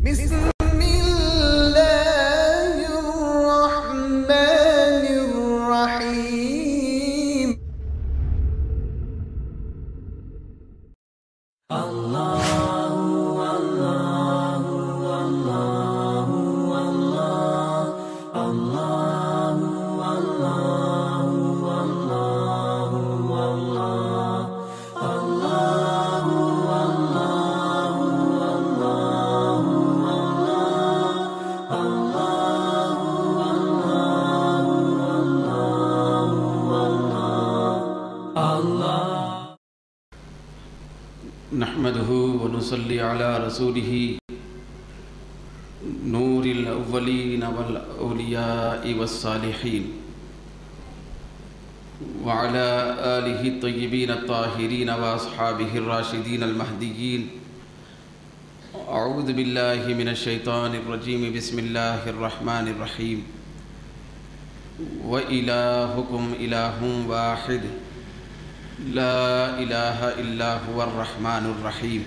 بسم الله الرحمن الرحيم. نحمده ونصلي على رسوله نور الأولين والأولياء والصالحين وعلى آله الطيبين الطاهرين وأصحابه الراشدين المهديين. أعوذ بالله من الشيطان الرجيم. بسم الله الرحمن الرحيم. وإلهكم إله واحد لا الہ الا هو الرحمن الرحیم.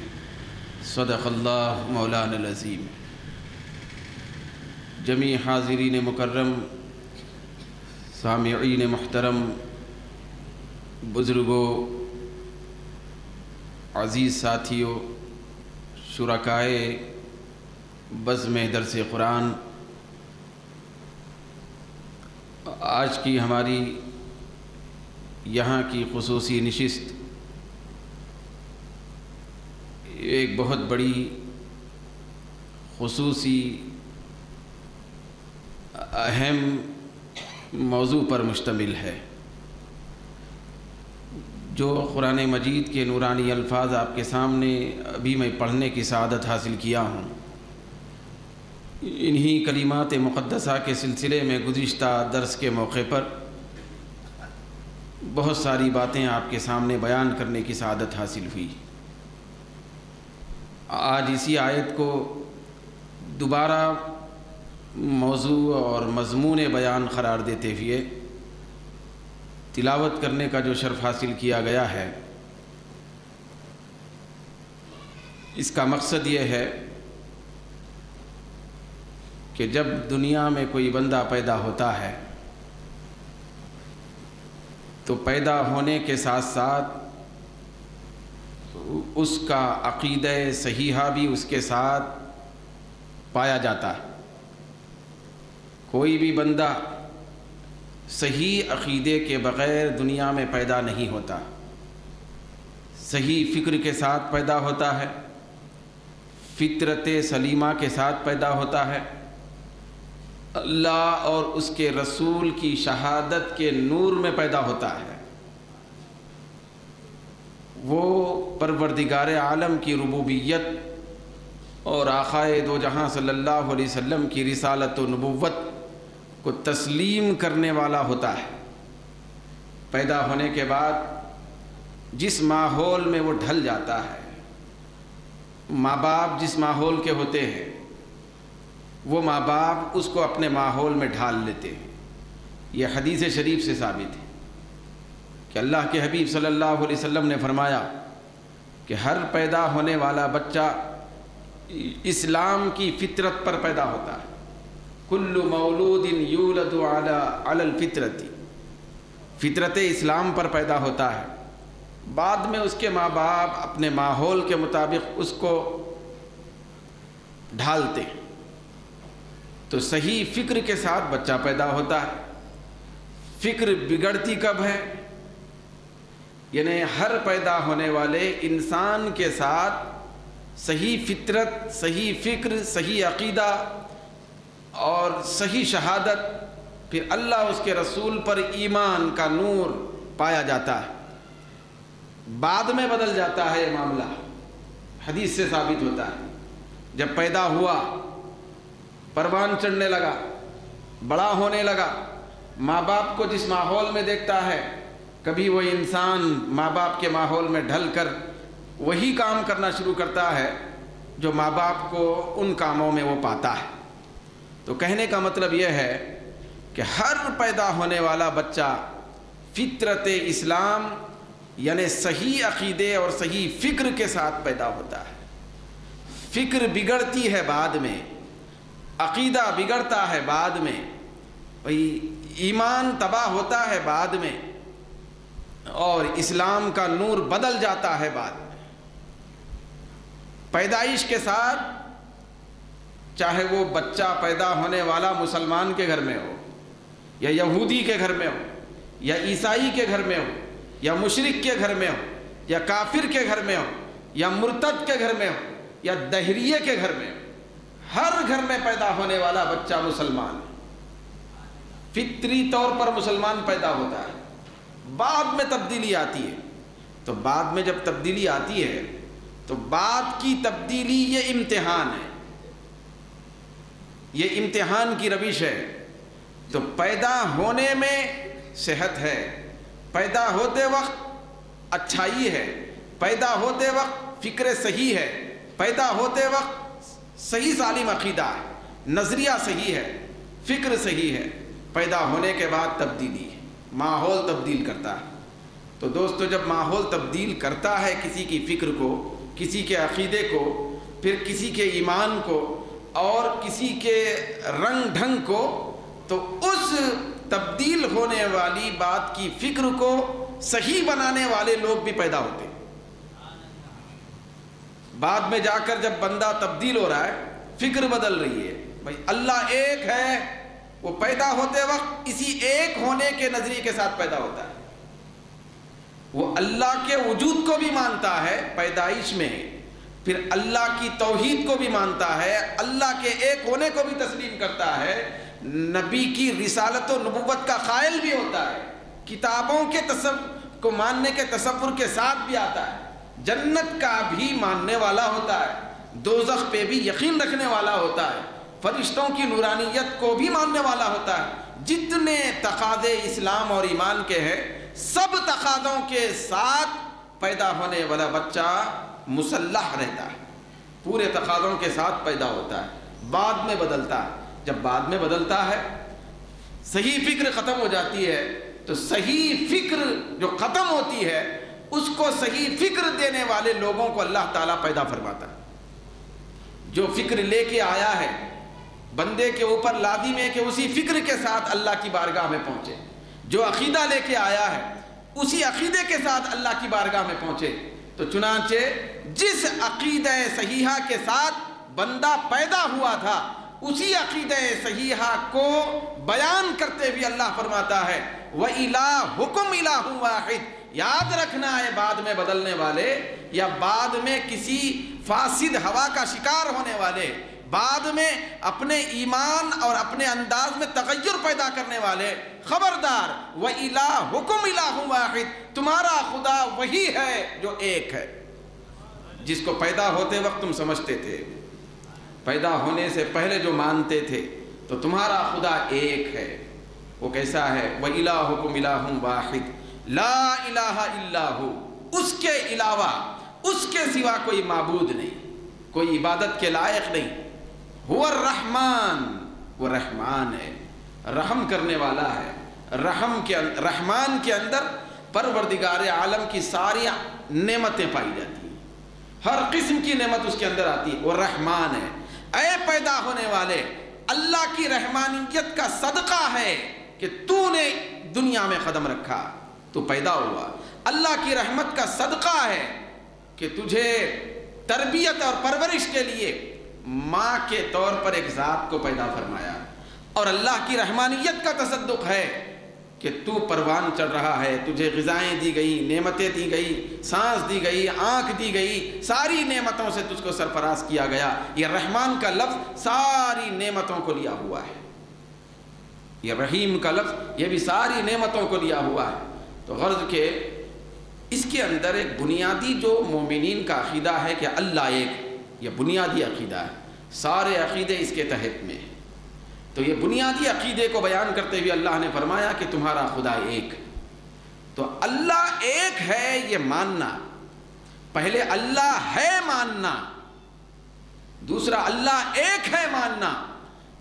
صدق اللہ مولانا العظیم. جمیع حاضرین مکرم، سامعین محترم، بزرگوں، عزیز ساتھیوں، شرکائے بزم درس قرآن، آج کی ہماری یہاں کی خصوصی نشست ایک بہت بڑی خصوصی اہم موضوع پر مشتمل ہے. جو قرآن مجید کے نورانی الفاظ آپ کے سامنے ابھی میں پڑھنے کی سعادت حاصل کیا ہوں، انہی کلمات مقدسہ کے سلسلے میں گزشتہ درس کے موقع پر بہت ساری باتیں آپ کے سامنے بیان کرنے کی سعادت حاصل ہوئی. آج اسی آیت کو دوبارہ موضوع اور مضمون بیان قرار دیتے ہوئے تلاوت کرنے کا جو شرف حاصل کیا گیا ہے، اس کا مقصد یہ ہے کہ جب دنیا میں کوئی بندہ پیدا ہوتا ہے تو پیدا ہونے کے ساتھ ساتھ اس کا عقیدہ صحیحہ بھی اس کے ساتھ پایا جاتا ہے. کوئی بھی بندہ صحیح عقیدے کے بغیر دنیا میں پیدا نہیں ہوتا. صحیح فکر کے ساتھ پیدا ہوتا ہے، فطرت سلیمہ کے ساتھ پیدا ہوتا ہے، اللہ اور اس کے رسول کی شہادت کے نور میں پیدا ہوتا ہے. وہ پروردگار عالم کی ربوبیت اور آقائے دو جہاں صلی اللہ علیہ وسلم کی رسالت و نبوت کو تسلیم کرنے والا ہوتا ہے. پیدا ہونے کے بعد جس ماحول میں وہ ڈھل جاتا ہے، ماں باپ جس ماحول کے ہوتے ہیں، وہ ماں باپ اس کو اپنے ماحول میں ڈھال لیتے ہیں. یہ حدیث شریف سے ثابت ہے کہ اللہ کے حبیب صلی اللہ علیہ وسلم نے فرمایا کہ ہر پیدا ہونے والا بچہ اسلام کی فطرت پر پیدا ہوتا ہے. کل مولود یولد علی الفطرت، فطرت اسلام پر پیدا ہوتا ہے. بعد میں اس کے ماں باپ اپنے ماحول کے مطابق اس کو ڈھالتے ہیں. تو صحیح فکر کے ساتھ بچہ پیدا ہوتا ہے. فکر بگڑتی کب ہے؟ یعنی ہر پیدا ہونے والے انسان کے ساتھ صحیح فطرت، صحیح فکر، صحیح عقیدہ اور صحیح شہادت، پھر اللہ اس کے رسول پر ایمان کا نور پایا جاتا ہے. بعد میں بدل جاتا ہے یہ معاملہ. حدیث سے ثابت ہوتا ہے جب پیدا ہوا، پروان چڑھنے لگا، بڑا ہونے لگا، ماں باپ کو جس ماحول میں دیکھتا ہے، کبھی وہ انسان ماں باپ کے ماحول میں ڈھل کر وہی کام کرنا شروع کرتا ہے جو ماں باپ کو ان کاموں میں وہ پاتا ہے. تو کہنے کا مطلب یہ ہے کہ ہر پیدا ہونے والا بچہ فطرت اسلام یعنی صحیح عقیدے اور صحیح فکر کے ساتھ پیدا ہوتا ہے. فکر بگڑتی ہے بعد میں، عقیدہ بگڑتا ہے بعد میں، ایمان تباہ ہوتا ہے بعد میں، اور اسلام کا نور بدل جاتا ہے بعد میں۔ پیدائش کے ساتھ چاہے وہ بچہ پیدا ہونے والا مسلمان کے گھر میں ہو، یا یہودی کے گھر میں ہو، یا عیسائی کے گھر میں ہو، یا مشرک کے گھر میں ہو، یا کافر کے گھر میں ہو، یا مرتد کے گھر میں ہو، یا دہریے کے گھر میں ہو، ہر گھر میں پیدا ہونے والا بچہ مسلمان ہے، فطری طور پر مسلمان پیدا ہوتا ہے۔ بعد میں تبدیلی آتی ہے، تو بعد میں جب تبدیلی آتی ہے تو بعد کی تبدیلی یہ امتحان ہے، یہ امتحان کی روش ہے۔ تو پیدا ہونے میں صحت ہے، پیدا ہوتے وقت اچھائی ہے، پیدا ہوتے وقت فکر صحیح ہے، پیدا ہوتے وقت صحیح سالم عقیدہ ہے، نظریہ صحیح ہے، فکر صحیح ہے۔ پیدا ہونے کے بعد تبدیلی ہے، ماحول تبدیل کرتا ہے۔ تو دوستو، جب ماحول تبدیل کرتا ہے کسی کی فکر کو، کسی کے عقیدے کو، پھر کسی کے ایمان کو، اور کسی کے رنگ ڈھنگ کو، تو اس تبدیل ہونے والی بات کی فکر کو صحیح بنانے والے لوگ بھی پیدا ہوتے ہیں۔ بعد میں جا کر جب بندہ تبدیل ہو رہا ہے، فکر بدل رہی ہے، بھائی اللہ ایک ہے، وہ پیدا ہوتے وقت اسی ایک ہونے کے نظریے کے ساتھ پیدا ہوتا ہے، وہ اللہ کے وجود کو بھی مانتا ہے پیدائش میں، پھر اللہ کی توحید کو بھی مانتا ہے، اللہ کے ایک ہونے کو بھی تسلیم کرتا ہے، نبی کی رسالت و نبوت کا قائل بھی ہوتا ہے، کتابوں کے کو ماننے کے تصور کے ساتھ بھی آتا ہے، جنت کا بھی ماننے والا ہوتا ہے، دوزخ پہ بھی یقین رکھنے والا ہوتا ہے، فرشتوں کی نورانیت کو بھی ماننے والا ہوتا ہے۔ جتنے تقاضے اسلام اور ایمان کے ہیں، سب تقاضوں کے ساتھ پیدا ہونے والا بچہ مسلح رہتا ہے، پورے تقاضوں کے ساتھ پیدا ہوتا ہے، بعد میں بدلتا ہے۔ جب بعد میں بدلتا ہے، صحیح فکر ختم ہو جاتی ہے، تو صحیح فکر جو ختم ہوتی ہے، اس کو صحیح فکر دینے والے لوگوں کو اللہ تعالیٰ پیدا فرماتا ہے۔ جو فکر لے کے آیا ہے، بندے کے اوپر لازم ہے کہ اسی فکر کے ساتھ اللہ کی بارگاہ میں پہنچے۔ جو عقیدہ لے کے آیا ہے، اسی عقیدے کے ساتھ اللہ کی بارگاہ میں پہنچے۔ تو چنانچہ جس عقیدہ صحیحہ کے ساتھ بندہ پیدا ہوا تھا، اسی عقیدہ صحیحہ کو بیان کرتے ہوئے اللہ فرماتا ہے وَإِلَٰهُكُمْ إِلَٰهٌ وَاحِدٌ۔ یاد رکھنا ہے، بعد میں بدلنے والے، یا بعد میں کسی فاسد ہوا کا شکار ہونے والے، بعد میں اپنے ایمان اور اپنے انداز میں تغیر پیدا کرنے والے، خبردار، وَإِلَٰهُكُمْ إِلَٰهٌ وَاحِدٌ، تمہارا خدا وہی ہے جو ایک ہے، جس کو پیدا ہوتے وقت تم سمجھتے تھے، پیدا ہونے سے پہلے جو مانتے تھے، تو تمہارا خدا ایک ہے۔ وہ کیسا ہے؟ وَإِلَٰهُكُمْ إِلَٰهٌ وَاحِدٌ لَا إِلَٰهَ إِلَّا هُوَ، اس کے علاوہ، اس کے سوا کوئی معبود نہیں، کوئی عبادت کے لائق نہیں۔ هو الرحمن، وہ رحمان ہے، رحم کرنے والا ہے۔ رحمان کے اندر پروردگار عالم کی ساری نعمتیں پائی جاتی ہیں، ہر قسم کی نعمت اس کے اندر آتی ہے، وہ رحمان ہے۔ اے پیدا ہونے والے، اللہ کی رحمانیت کا صدقہ ہے کہ تو نے دنیا میں قدم رکھا، تو پیدا ہوا۔ اللہ کی رحمت کا صدقہ ہے کہ تجھے تربیت اور پرورش کے لیے ماں کے طور پر ایک ذات کو پیدا فرمایا، اور اللہ کی رحمانیت کا تصدق ہے کہ تو پروان چڑھ رہا ہے، تجھے غذائیں دی گئی، نعمتیں دی گئی، سانس دی گئی، آنکھ دی گئی، ساری نعمتوں سے تجھ کو سرفراز کیا گیا۔ یہ رحمان کا لفظ ساری نعمتوں کو لیا ہوا ہے، یہ رحیم کا لفظ یہ بھی ساری نعمتوں کو لیا ہوا ہے۔ تو غرض کہ اس کے اندر ایک بنیادی جو مومنین کا عقیدہ ہے کہ اللہ ایک، یہ بنیادی عقیدہ ہے، سارے عقیدے اس کے تحت میں ہیں۔ تو یہ بنیادی عقیدے کو بیان کرتے ہوئے اللہ نے فرمایا کہ تمہارا خدا ایک۔ تو اللہ ایک ہے یہ ماننا، پہلے اللہ ہے ماننا، دوسرا اللہ ایک ہے ماننا،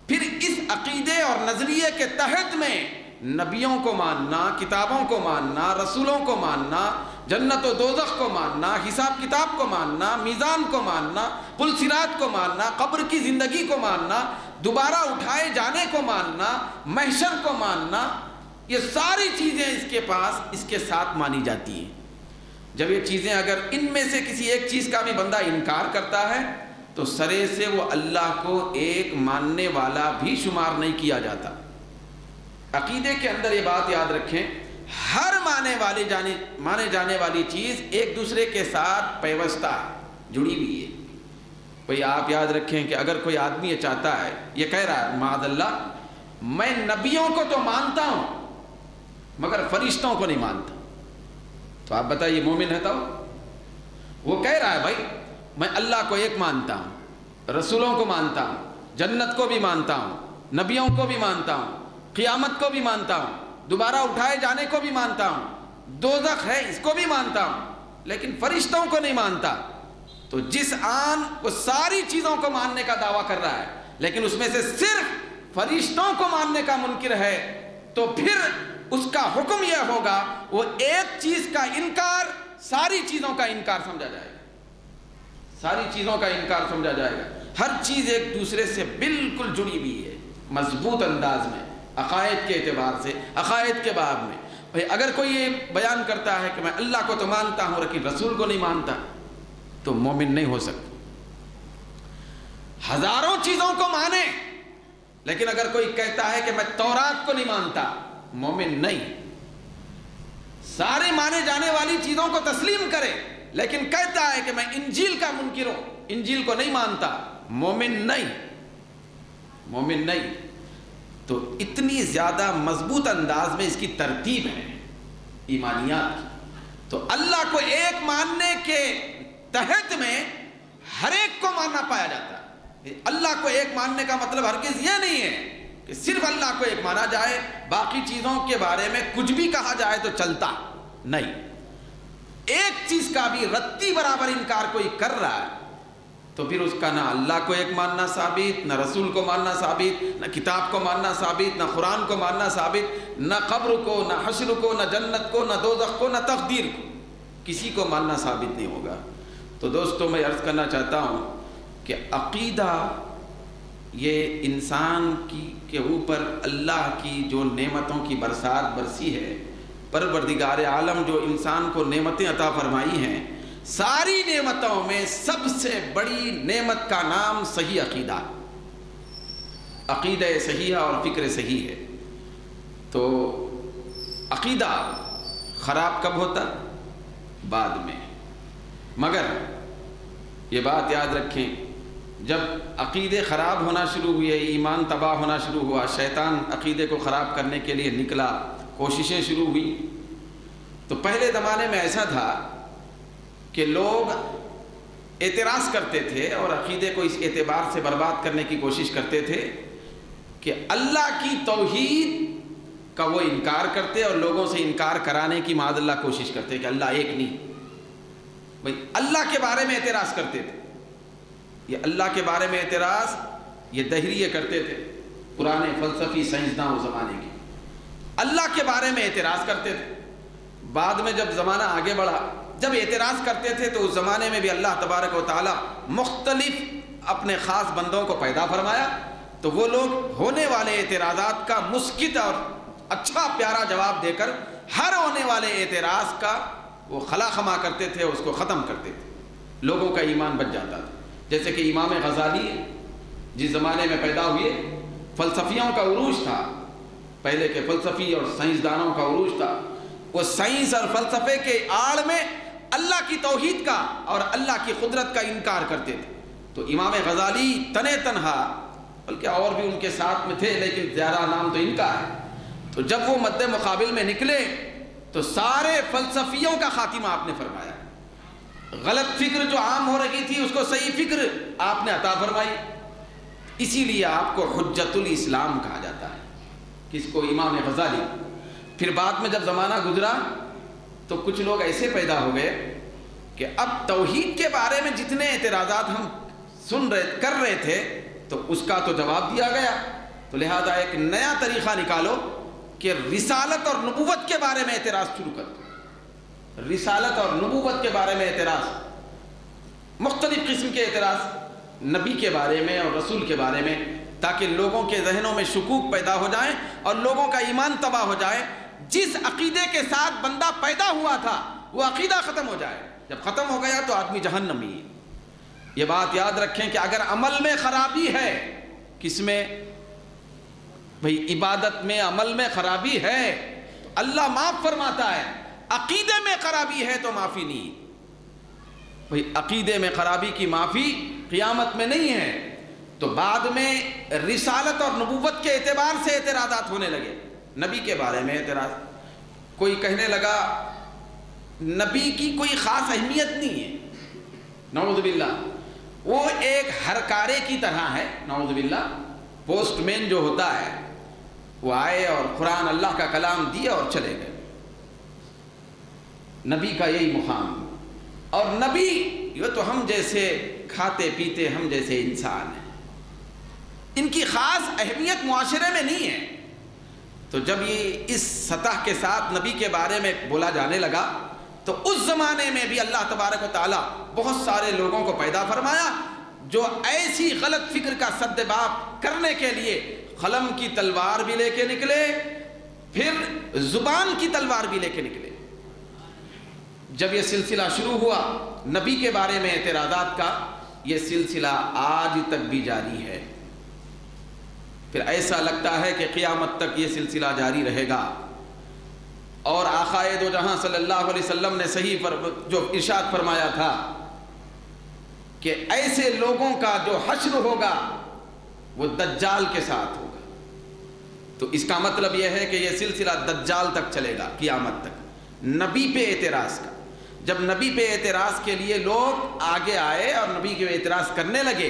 پھر اس عقیدے اور نظریے کے تحت میں نبیوں کو ماننا، کتابوں کو ماننا، رسولوں کو ماننا، جنت و دوزخ کو ماننا، حساب کتاب کو ماننا، میزان کو ماننا، پل صراط کو ماننا، قبر کی زندگی کو ماننا، دوبارہ اٹھائے جانے کو ماننا، محشر کو ماننا، یہ ساری چیزیں اس کے ساتھ مانی جاتی ہیں۔ جب یہ چیزیں اگر ان میں سے کسی ایک چیز کا بھی بندہ انکار کرتا ہے تو سرے سے وہ اللہ کو ایک ماننے والا بھی شمار نہیں کیا جاتا۔ عقیدے کے اندر یہ بات یاد رکھیں، ہر مانے جانے والی چیز ایک دوسرے کے ساتھ پیوستہ جڑی ہوئی ہے۔ بھئی آپ یاد رکھیں کہ اگر کوئی آدمی یہ چاہتا ہے، یہ کہہ رہا ہے معاذ اللہ میں نبیوں کو تو مانتا ہوں مگر فرشتوں کو نہیں مانتا، تو آپ بتائیے مومن ہے تو؟ وہ کہہ رہا ہے بھائی میں اللہ کو ایک مانتا ہوں، رسولوں کو مانتا ہوں، جنت کو بھی مانتا ہوں، نبیوں کو بھی مانتا ہوں، قیامت کو بھی مانتا ہوں، دوبارہ اٹھائے جانے کو بھی مانتا ہوں، دوزخ ہے اس کو بھی مانتا ہوں، لیکن فرشتوں کو نہیں مانتا۔ تو جس آن وہ ساری چیزوں کو ماننے کا دعویٰ کر رہا ہے لیکن اس میں سے صرف فرشتوں کو ماننے کا منکر ہے، تو پھر اس کا حکم یہ ہوگا وہ ایک چیز کا انکار ساری چیزوں کا انکار سمجھا جائے گا، ساری چیزوں کا انکار سمجھا جائے گا۔ ہر چیز ایک دوسرے سے بالکل جڑی ہوئی ہے مضبوط انداز میں، عقائد کے اعتبار سے، عقائد کے باب میں۔ بھئی اگر کوئی یہ بیان کرتا ہے کہ میں اللہ کو تو مانتا ہوں لیکن رسول کو نہیں مانتا تو مومن نہیں ہو سکتا۔ ہزاروں چیزوں کو مانے لیکن اگر کوئی کہتا ہے کہ میں تورات کو نہیں مانتا، مومن نہیں۔ سارے مانے جانے والی چیزوں کو تسلیم کرے لیکن کہتا ہے کہ میں انجیل کا منکر ہوں، انجیل کو نہیں مانتا، مومن نہیں، مومن نہیں۔ تو اتنی زیادہ مضبوط انداز میں اس کی ترتیب ہے ایمانیات کی۔ تو اللہ کو ایک ماننے کے تحت میں ہر ایک کو ماننا پایا جاتا ہے۔ اللہ کو ایک ماننے کا مطلب ہرگز یہ نہیں ہے کہ صرف اللہ کو ایک مانا جائے، باقی چیزوں کے بارے میں کچھ بھی کہا جائے تو چلتا نہیں۔ ایک چیز کا بھی رتی برابر انکار کوئی کر رہا ہے تو پھر اس کا نہ اللہ کو ایک ماننا ثابت، نہ رسول کو ماننا ثابت، نہ کتاب کو ماننا ثابت، نہ قرآن کو ماننا ثابت، نہ قبر کو، نہ حشر کو، نہ جنت کو، نہ دوزخ کو، نہ تقدیر کو، کسی کو ماننا ثابت نہیں ہوگا۔ تو دوستو میں عرض کرنا چاہتا ہوں کہ عقیدہ یہ انسان کے اوپر اللہ کی جو نعمتوں کی برسات برسی ہے، پروردگار عالم جو انسان کو نعمتیں عطا فرمائی ہیں، ساری نعمتوں میں سب سے بڑی نعمت کا نام صحیح عقیدہ، عقیدہ صحیح اور فکر صحیح ہے۔ تو عقیدہ خراب کب ہوتا؟ بعد میں۔ مگر یہ بات یاد رکھیں، جب عقیدے خراب ہونا شروع ہوئے، ایمان تباہ ہونا شروع ہوا، شیطان عقیدے کو خراب کرنے کے لیے نکلا، کوششیں شروع ہوئی، تو پہلے زمانے میں ایسا تھا کہ لوگ اعتراض کرتے تھے اور عقیدے کو اس اعتبار سے برباد کرنے کی کوشش کرتے تھے کہ اللہ کی توحید کا وہ انکار کرتے اور لوگوں سے انکار کرانے کی معاذ اللہ کوشش کرتے کہ اللہ ایک نہیں۔ بھئی اللہ کے بارے میں اعتراض کرتے تھے، یہ اللہ کے بارے میں اعتراض یہ دہریے کرتے تھے، پرانے فلسفی سائنسداں اس زمانے کے اللہ کے بارے میں اعتراض کرتے تھے۔ بعد میں جب زمانہ آگے بڑھا، جب اعتراض کرتے تھے تو اس زمانے میں بھی اللہ تبارک و تعالی مختلف اپنے خاص بندوں کو پیدا فرمایا، تو وہ لوگ ہونے والے اعتراضات کا مسکت اور اچھا پیارا جواب دے کر ہر ہونے والے اعتراض کا وہ خلا خما کرتے تھے، اس کو ختم کرتے تھے، لوگوں کا ایمان بچ جاتا تھا۔ جیسے کہ امام غزالی جس زمانے میں پیدا ہوئے، فلسفیوں کا عروج تھا، پہلے کے فلسفی اور سائنسدانوں کا عروج تھا، وہ سائنس اور فلسفے کے آڑ میں اللہ کی توحید کا اور اللہ کی قدرت کا انکار کرتے تھے۔ تو امام غزالی تنے تنہا، بلکہ اور بھی ان کے ساتھ میں تھے لیکن زیادہ نام تو ان کا ہے، تو جب وہ مد مقابل میں نکلے تو سارے فلسفیوں کا خاتمہ آپ نے فرمایا۔ غلط فکر جو عام ہو رہی تھی اس کو صحیح فکر آپ نے عطا فرمائی، اسی لیے آپ کو حجت الاسلام کہا جاتا ہے۔ کس کو؟ امام غزالی۔ پھر بعد میں جب زمانہ گزرا تو کچھ لوگ ایسے پیدا ہو گئے کہ اب توحید کے بارے میں جتنے اعتراضات ہم کر رہے تھے تو اس کا تو جواب دیا گیا، تو لہذا ایک نیا طریقہ نکالو کہ رسالت اور نبوت کے بارے میں اعتراض شروع کر دو۔ رسالت اور نبوت کے بارے میں اعتراض، مختلف قسم کے اعتراض نبی کے بارے میں اور رسول کے بارے میں، تاکہ لوگوں کے ذہنوں میں شکوک پیدا ہو جائیں اور لوگوں کا ایمان تباہ ہو جائے۔ جس عقیدے کے ساتھ بندہ پیدا ہوا تھا وہ عقیدہ ختم ہو جائے، جب ختم ہو گیا تو آدمی جہنمی ہے۔ یہ بات یاد رکھیں کہ اگر عمل میں خرابی ہے، کس میں بھئی؟ عبادت میں، عمل میں خرابی ہے تو اللہ معاف فرماتا ہے، عقیدے میں خرابی ہے تو معافی نہیں۔ بھئی عقیدے میں خرابی کی معافی قیامت میں نہیں ہے، تو بعد میں رسالت اور نبوت کے اعتبار سے اعتراضات ہونے لگے۔ نبی کے بارے میں اعتراض، کوئی کہنے لگا نبی کی کوئی خاص اہمیت نہیں ہے، نعوذ باللہ، وہ ایک ہرکارے کی طرح ہے، نعوذ باللہ۔ پوسٹ مین جو ہوتا ہے وہ آئے اور قرآن اللہ کا کلام دیا اور چلے گئے، نبی کا یہی مقام۔ اور نبی یہ تو ہم جیسے کھاتے پیتے ہم جیسے انسان ہیں، ان کی خاص اہمیت معاشرے میں نہیں ہے۔ تو جب یہ اس سطح کے ساتھ نبی کے بارے میں بولا جانے لگا تو اس زمانے میں بھی اللہ تبارک و تعالیٰ بہت سارے لوگوں کو پیدا فرمایا جو ایسی غلط فکر کا سدباب کرنے کے لیے قلم کی تلوار بھی لے کے نکلے، پھر زبان کی تلوار بھی لے کے نکلے۔ جب یہ سلسلہ شروع ہوا نبی کے بارے میں اعتراضات کا، یہ سلسلہ آج تک بھی جاری ہے، پھر ایسا لگتا ہے کہ قیامت تک یہ سلسلہ جاری رہے گا۔ اور آقا دو جہاں صلی اللہ علیہ وسلم نے صحیح جو ارشاد فرمایا تھا کہ ایسے لوگوں کا جو حشر ہوگا وہ دجال کے ساتھ ہوگا، تو اس کا مطلب یہ ہے کہ یہ سلسلہ دجال تک چلے گا، قیامت تک۔ نبی پہ اعتراض کا، جب نبی پہ اعتراض کے لیے لوگ آگے آئے اور نبی کے اعتراض کرنے لگے،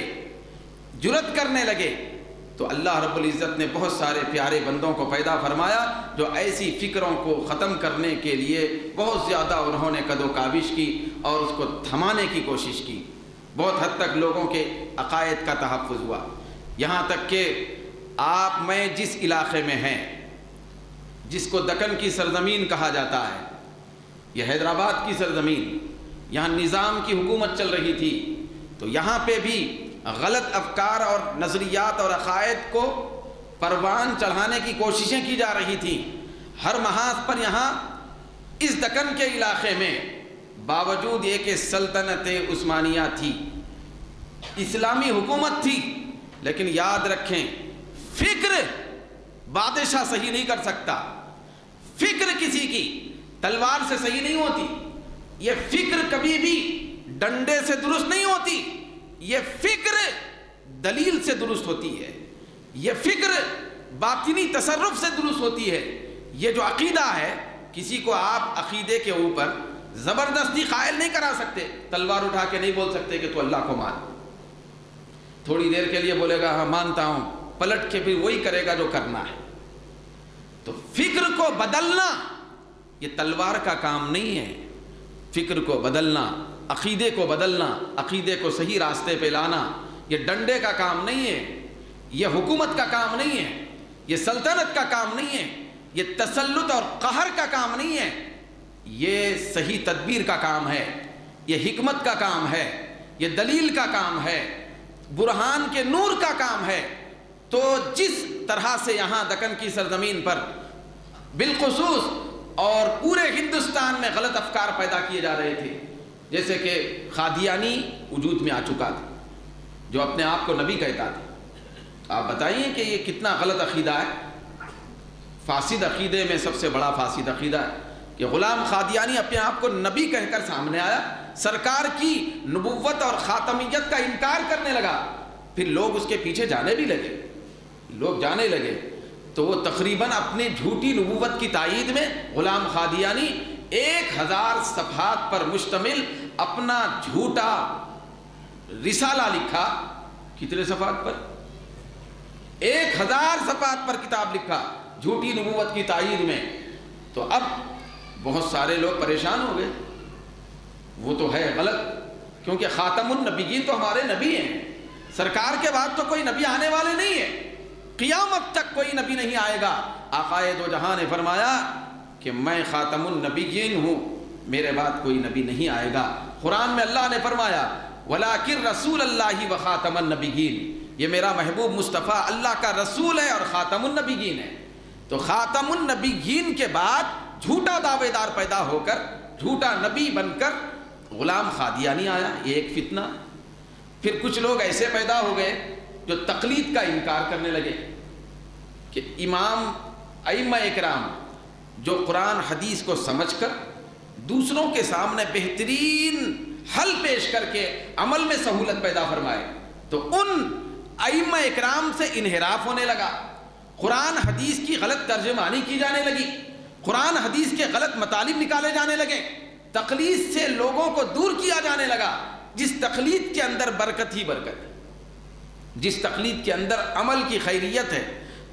جرأت کرنے لگے، تو اللہ رب العزت نے بہت سارے پیارے بندوں کو پیدا فرمایا جو ایسی فکروں کو ختم کرنے کے لیے بہت زیادہ انہوں نے قد و کاوش کی اور اس کو تھمانے کی کوشش کی۔ بہت حد تک لوگوں کے عقائد کا تحفظ ہوا، یہاں تک کہ آپ میں جس علاقے میں ہیں، جس کو دکن کی سرزمین کہا جاتا ہے، یہ حیدرآباد کی سرزمین، یہاں نظام کی حکومت چل رہی تھی، تو یہاں پہ بھی غلط افکار اور نظریات اور عقائد کو پروان چڑھانے کی کوششیں کی جا رہی تھیں۔ ہر محاذ پر یہاں اس دکن کے علاقے میں باوجود یہ کہ سلطنت عثمانیہ تھی، اسلامی حکومت تھی، لیکن یاد رکھیں فکر بادشاہ صحیح نہیں کر سکتا، فکر کسی کی تلوار سے صحیح نہیں ہوتی، یہ فکر کبھی بھی ڈنڈے سے درست نہیں ہوتی، یہ فکر دلیل سے درست ہوتی ہے، یہ فکر باطنی تصرف سے درست ہوتی ہے۔ یہ جو عقیدہ ہے، کسی کو آپ عقیدے کے اوپر زبردستی قائل نہیں کرا سکتے، تلوار اٹھا کے نہیں بول سکتے کہ تو اللہ کو مان، تھوڑی دیر کے لیے بولے گا ہاں مانتا ہوں، پلٹ کے پھر وہی کرے گا جو کرنا ہے۔ تو فکر کو بدلنا یہ تلوار کا کام نہیں ہے، فکر کو بدلنا، عقیدے کو بدلنا، عقیدے کو صحیح راستے پہ لانا یہ ڈنڈے کا کام نہیں ہے، یہ حکومت کا کام نہیں ہے، یہ سلطنت کا کام نہیں ہے، یہ تسلط اور قہر کا کام نہیں ہے، یہ صحیح تدبیر کا کام ہے، یہ حکمت کا کام ہے، یہ دلیل کا کام ہے، برہان کے نور کا کام ہے۔ تو جس طرح سے یہاں دکن کی سرزمین پر بالخصوص اور پورے ہندوستان میں غلط افکار پیدا کیے جا رہے تھے، جیسے کہ قادیانی وجود میں آ چکا تھا جو اپنے آپ کو نبی کہتا تھا۔ آپ بتائیے کہ یہ کتنا غلط عقیدہ ہے، فاسد عقیدے میں سب سے بڑا فاسد عقیدہ ہے کہ غلام قادیانی اپنے آپ کو نبی کہہ کر سامنے آیا، سرکار کی نبوت اور خاتمیت کا انکار کرنے لگا، پھر لوگ اس کے پیچھے جانے بھی لگے، لوگ جانے لگے، تو وہ تقریباً اپنی جھوٹی نبوت کی تائید میں غلام قادیانی 1000 صفحات پر مشتمل اپنا جھوٹا رسالہ لکھا۔ کتنے صفحات پر؟ 1000 صفحات پر کتاب لکھا جھوٹی نبوت کی تائید میں۔ تو اب بہت سارے لوگ پریشان ہو گئے، وہ تو ہے غلط، کیونکہ خاتم النبیین تو ہمارے نبی ہیں، سرکار کے بعد تو کوئی نبی آنے والے نہیں ہے، قیامت تک کوئی نبی نہیں آئے گا۔ آقا دو جہاں نے فرمایا کہ میں خاتم النبیین ہوں، میرے بعد کوئی نبی نہیں آئے گا۔ قرآن میں اللہ نے فرمایا وَلَٰكِن رَسُولَ اللَّهِ وَخَاتَمَ النَّبِيِّينَ، یہ میرا محبوب مصطفیٰ اللہ کا رسول ہے اور خاتم النبیین ہے۔ تو خاتم النبیین کے بعد جھوٹا دعوے دار پیدا ہو کر، جھوٹا نبی بن کر غلام قادیانی آیا، یہ ایک فتنہ۔ پھر کچھ لوگ ایسے پیدا ہو گئے جو تقلید کا انکار کرنے لگے کہ امام ائمہ اکرام جو قرآن حدیث کو سمجھ کر دوسروں کے سامنے بہترین حل پیش کر کے عمل میں سہولت پیدا فرمائے، تو ان ائمہ اکرام سے انحراف ہونے لگا، قرآن حدیث کی غلط ترجمانی کی جانے لگی، قرآن حدیث کے غلط مطالب نکالے جانے لگے، تقلید سے لوگوں کو دور کیا جانے لگا۔ جس تقلید کے اندر برکت ہی برکت ہے، جس تقلید کے اندر عمل کی خیریت ہے،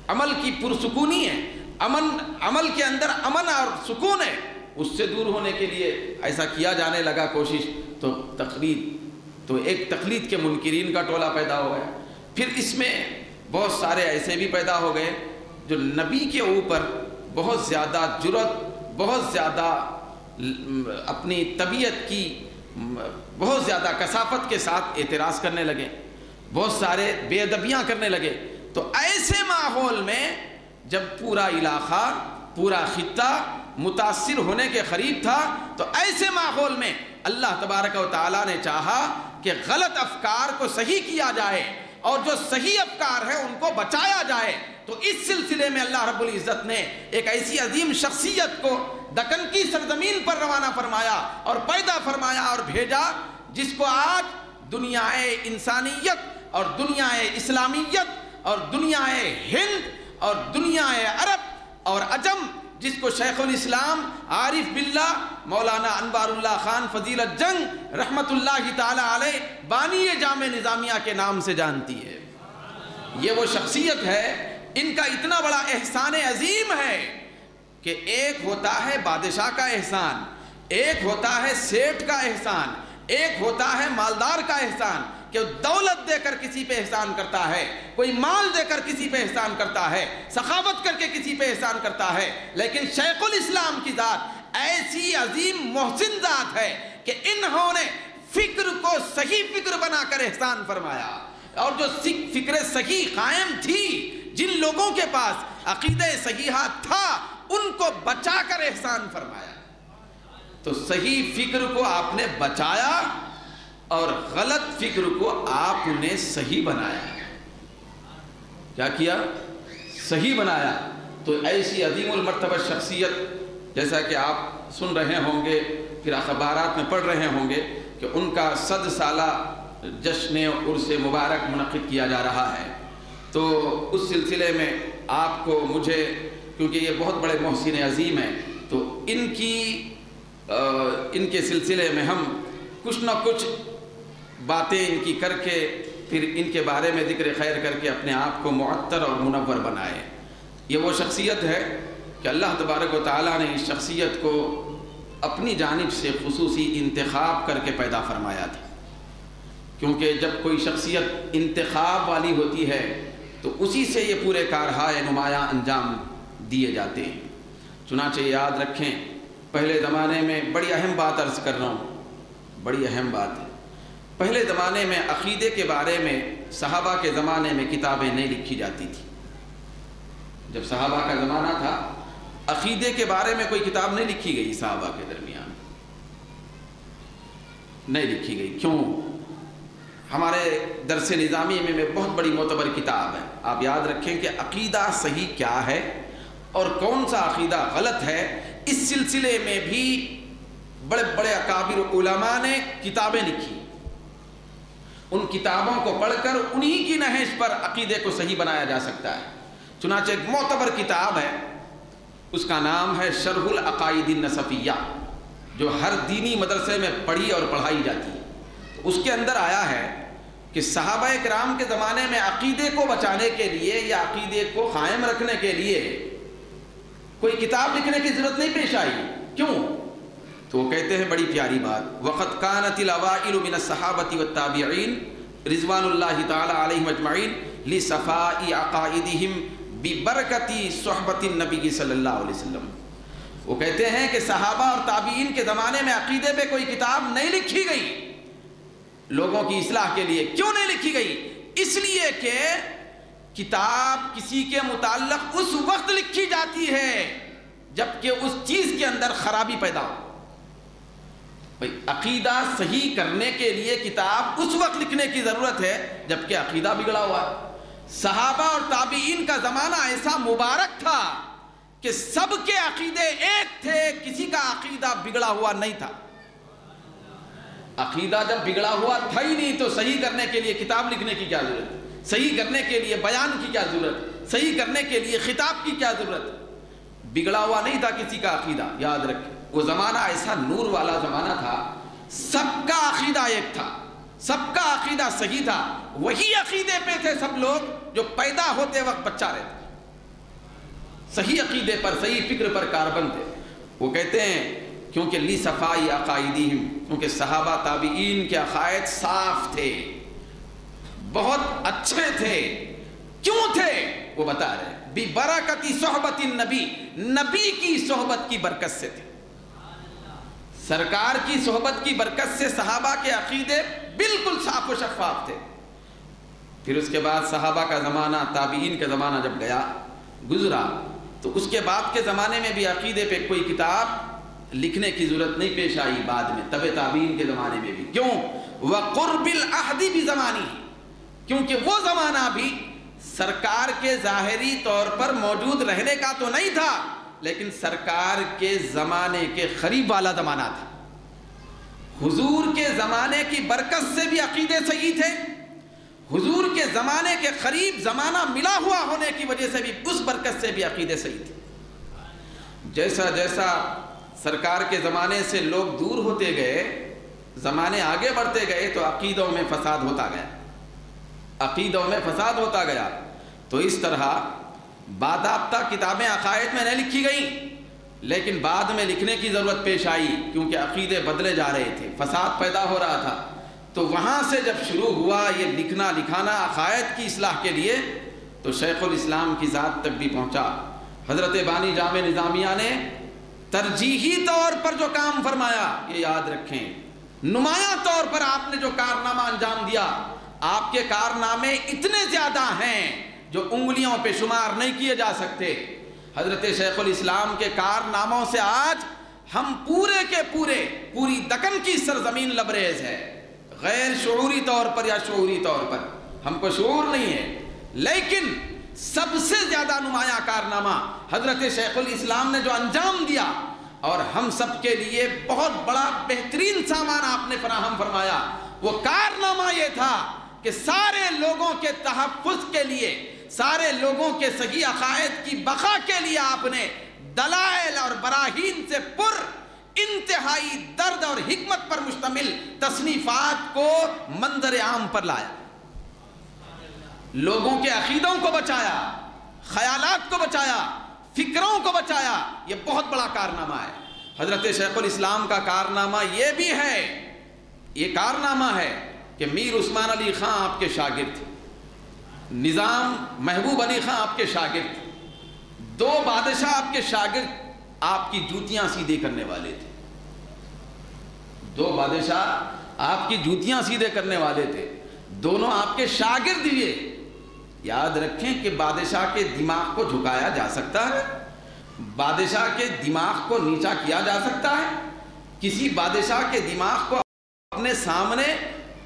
عمل کی پرسکونی ہے، عمل کے اندر امن اور سکون ہے، اس سے دور ہونے کے لیے ایسا کیا جانے لگا کوشش، تو ایک تقلید کے منکرین کا ٹولہ پیدا ہو گیا۔ پھر اس میں بہت سارے ایسے بھی پیدا ہو گئے جو نبی کے اوپر بہت زیادہ جرأت، بہت زیادہ اپنی طبیعت کی بہت زیادہ کثافت کے ساتھ اعتراض کرنے لگے، بہت سارے بے ادبیاں کرنے لگے۔ تو ایسے ماحول میں جب پورا علاقہ، پورا خطہ متاثر ہونے کے قریب تھا، تو ایسے ماحول میں اللہ تبارک و تعالیٰ نے چاہا کہ غلط افکار کو صحیح کیا جائے اور جو صحیح افکار ہیں ان کو بچایا جائے۔ تو اس سلسلے میں اللہ رب العزت نے ایک ایسی عظیم شخصیت کو دکن کی سرزمین پر روانہ فرمایا اور پیدا فرمایا اور بھیجا، جس کو آج دنیا انسانیت اور دنیا اسلامیت اور دنیا ہند اور دنیا عرب اور عجم، جس کو شیخ الاسلام عارف باللہ مولانا انوار اللہ خان فضیلت جنگ رحمت اللہ تعالی علیہ بانی جامع نظامیہ کے نام سے جانتی ہے۔ یہ وہ شخصیت ہے، ان کا اتنا بڑا احسان عظیم ہے کہ ایک ہوتا ہے بادشاہ کا احسان، ایک ہوتا ہے سیٹھ کا احسان، ایک ہوتا ہے مالدار کا احسان کہ دولت دے کر کسی پہ احسان کرتا ہے، کوئی مال دے کر کسی پہ احسان کرتا ہے، سخاوت کر کے کسی پہ احسان کرتا ہے۔ لیکن شیخ الاسلام کی ذات ایسی عظیم محسن ذات ہے کہ انہوں نے فکر کو صحیح فکر بنا کر احسان فرمایا، اور جو فکر صحیح قائم تھی، جن لوگوں کے پاس عقیدہ صحیحہ تھا، ان کو بچا کر احسان فرمایا۔ تو صحیح فکر کو آپ نے بچایا اور غلط فکر کو آپ نے صحیح بنایا۔ کیا کیا؟ صحیح بنایا۔ تو ایسی عظیم المرتبہ شخصیت، جیسا کہ آپ سن رہے ہوں گے، پھر اخبارات میں پڑھ رہے ہوں گے کہ ان کا 100 سالہ جشن عرس مبارک منعقد کیا جا رہا ہے۔ تو اس سلسلے میں آپ کو، مجھے، کیونکہ یہ بہت بڑے محسن عظیم ہیں، تو ان کے سلسلے میں ہم کچھ نہ کچھ باتیں ان کی کر کے، پھر ان کے بارے میں ذکر خیر کر کے اپنے آپ کو معطر اور منور بنائے۔ یہ وہ شخصیت ہے کہ اللہ تبارک و تعالیٰ نے اس شخصیت کو اپنی جانب سے خصوصی انتخاب کر کے پیدا فرمایا تھا، کیونکہ جب کوئی شخصیت انتخاب والی ہوتی ہے تو اسی سے یہ پورے کارہائے نمایاں انجام دیے جاتے ہیں۔ چنانچہ یاد رکھیں، پہلے زمانے میں بڑی اہم بات عرض کر رہا ہوں، بڑی اہم بات ہے، پہلے زمانے میں عقیدے کے بارے میں صحابہ کے زمانے میں کتابیں نہیں لکھی جاتی تھی۔ جب صحابہ کا زمانہ تھا، عقیدے کے بارے میں کوئی کتاب نہیں لکھی گئی، صحابہ کے درمیان نہیں لکھی گئی۔ کیوں؟ ہمارے درس نظامی میں بہت بڑی معتبر کتاب ہے، آپ یاد رکھیں کہ عقیدہ صحیح کیا ہے اور کون سا عقیدہ غلط ہے، اس سلسلے میں بھی بڑے بڑے اکابر علماء نے کتابیں لکھی۔ ان کتابوں کو پڑھ کر انہی کی نہج پر عقیدے کو صحیح بنایا جا سکتا ہے۔ چنانچہ ایک معتبر کتاب ہے، اس کا نام ہے شرح العقائد النصفیہ، جو ہر دینی مدرسے میں پڑھی اور پڑھائی جاتی ہے۔ اس کے اندر آیا ہے کہ صحابہ کرام کے زمانے میں عقیدے کو بچانے کے لیے یا عقیدے کو قائم رکھنے کے لیے کوئی کتاب لکھنے کی ضرورت نہیں پیش آئی۔ کیوں؟ تو وہ کہتے ہیں بڑی پیاری بات، وَقَدْ كَانَتِ الْأَوَائِلُ مِنَ الصَّحَابَةِ وَالتَّابِعِينَ رضوان اللہ تعالی علیہم اجمعین لِصَفَاءِ عَقَائِدِهِمْ بِبَرَكَةِ صُحْبَةِ النَّبِيِّ صلی اللہ علیہ وسلم۔ وہ کہتے ہیں کہ صحابہ اور تابعین کے زمانے میں عقیدے پہ کوئی کتاب نہیں لکھی گئی لوگوں کی اصلاح کے لیے. کیوں نہیں لکھی گئی؟ اس لیے کہ کتاب کسی کے متعلق اس وقت لکھی جاتی ہے جبکہ اس چیز کے اندر خرابی پیدا ہو. بھئی عقیدہ صحیح کرنے کے لیے کتاب اس وقت لکھنے کی ضرورت ہے جبکہ عقیدہ بگڑا ہوا ہے. صحابہ اور تابعین کا زمانہ ایسا مبارک تھا کہ سب کے عقیدے ایک تھے, کسی کا عقیدہ بگڑا ہوا نہیں تھا. عقیدہ جب بگڑا ہوا تھا ہی نہیں تو صحیح کرنے کے لیے کتاب لکھنے کی کیا ضرورت؟ صحیح کرنے کے لیے بیان کی کیا ضرورت؟ صحیح کرنے کے لیے خطاب کی کیا ضرورت؟ بگڑا ہوا نہیں تھا کسی کا عقیدہ. یاد رکھیں وہ زمانہ ایسا نور والا زمانہ تھا, سب کا عقیدہ ایک تھا, سب کا عقیدہ صحیح تھا. وہی عقیدے پہ تھے سب لوگ جو پیدا ہوتے وقت بچہ رہتے, صحیح عقیدے پر, صحیح فکر پر کاربند تھے. وہ کہتے ہیں کیونکہ لی صفائی عقائدہم, کیونکہ صحابہ تابعین کے عقائد صاف تھے, بہت اچھے تھے. کیوں تھے وہ بتا رہے ہیں, ببرکت صحبت النبی, نبی کی صحبت کی برکت سے تھے. سرکار کی صحبت کی برکت سے صحابہ کے عقیدے بالکل صاف و شفاف تھے. پھر اس کے بعد صحابہ کا زمانہ, تابعین کا زمانہ جب گیا گزرا تو اس کے بعد کے زمانے میں بھی عقیدے پہ کوئی کتاب لکھنے کی ضرورت نہیں پیش آئی. بعد میں تبع تابعین کے زمانے میں بھی. کیوں؟ وَقُرْبِ الْعَهْدِ بِزَمَانِهِ, کیونکہ وہ زمانہ بھی سرکار کے ظاہری طور پر موجود رہنے کا تو نہیں تھا لیکن سرکار کے زمانے کے قریب والا زمانہ تھا. حضور کے زمانے کی برکت سے بھی عقیدے صحیح تھے, حضور کے زمانے کے قریب زمانہ ملا ہوا ہونے کی وجہ سے بھی اس برکت سے بھی عقیدے صحیح تھے. جیسا جیسا سرکار کے زمانے سے لوگ دور ہوتے گئے, زمانے آگے بڑھتے گئے تو عقیدوں میں فساد ہوتا گیا, عقیدوں میں فساد ہوتا گیا. تو اس طرح باضابطہ کتابیں عقائد میں نہیں لکھی گئیں لیکن بعد میں لکھنے کی ضرورت پیش آئی کیونکہ عقیدے بدلے جا رہے تھے, فساد پیدا ہو رہا تھا. تو وہاں سے جب شروع ہوا یہ لکھنا لکھانا عقائد کی اصلاح کے لیے تو شیخ الاسلام کی ذات تک بھی پہنچا. حضرت بانی جامع نظامیہ نے ترجیحی طور پر جو کام فرمایا, یہ یاد رکھیں, نمایاں طور پر آپ نے جو کارنامہ انجام دیا, آپ کے کارنامے اتنے زیادہ ہیں جو انگلیوں پہ شمار نہیں کیے جا سکتے. حضرت شیخ الاسلام کے کارناموں سے آج ہم پورے کے پورے, پوری دکن کی سرزمین لبریز ہے. غیر شعوری طور پر یا شعوری طور پر ہم کو شعور نہیں ہے لیکن سب سے زیادہ نمایاں کارنامہ حضرت شیخ الاسلام نے جو انجام دیا اور ہم سب کے لیے بہت بڑا بہترین سامان آپ نے فراہم فرمایا, وہ کارنامہ یہ تھا کہ سارے لوگوں کے تحفظ کے لیے, سارے لوگوں کے صحیح عقائد کی بقا کے لیے آپ نے دلائل اور براہین سے پر انتہائی درد اور حکمت پر مشتمل تصنیفات کو منظر عام پر لایا, لوگوں کے عقیدوں کو بچایا, خیالات کو بچایا, فکروں کو بچایا. یہ بہت بڑا کارنامہ ہے. حضرت شیخ الاسلام کا کارنامہ یہ بھی ہے, یہ کارنامہ ہے کہ میر عثمان علی خان آپ کے شاگرد تھے, نظام محبوب علی خان آپ کے شاگرد تھے, دو بادشاہ آپ کے شاگرد آپ کی جوتیاں سیدھے کرنے والے تھے, دو بادشاہ آپ کی جوتیاں سیدھے کرنے والے تھے, دونوں آپ کے شاگرد ہوئے. یاد رکھیں کہ بادشاہ کے دماغ کو جھکایا جا سکتا ہے, بادشاہ کے دماغ کو نیچا کیا جا سکتا ہے, کسی بادشاہ کے دماغ کو اپنے سامنے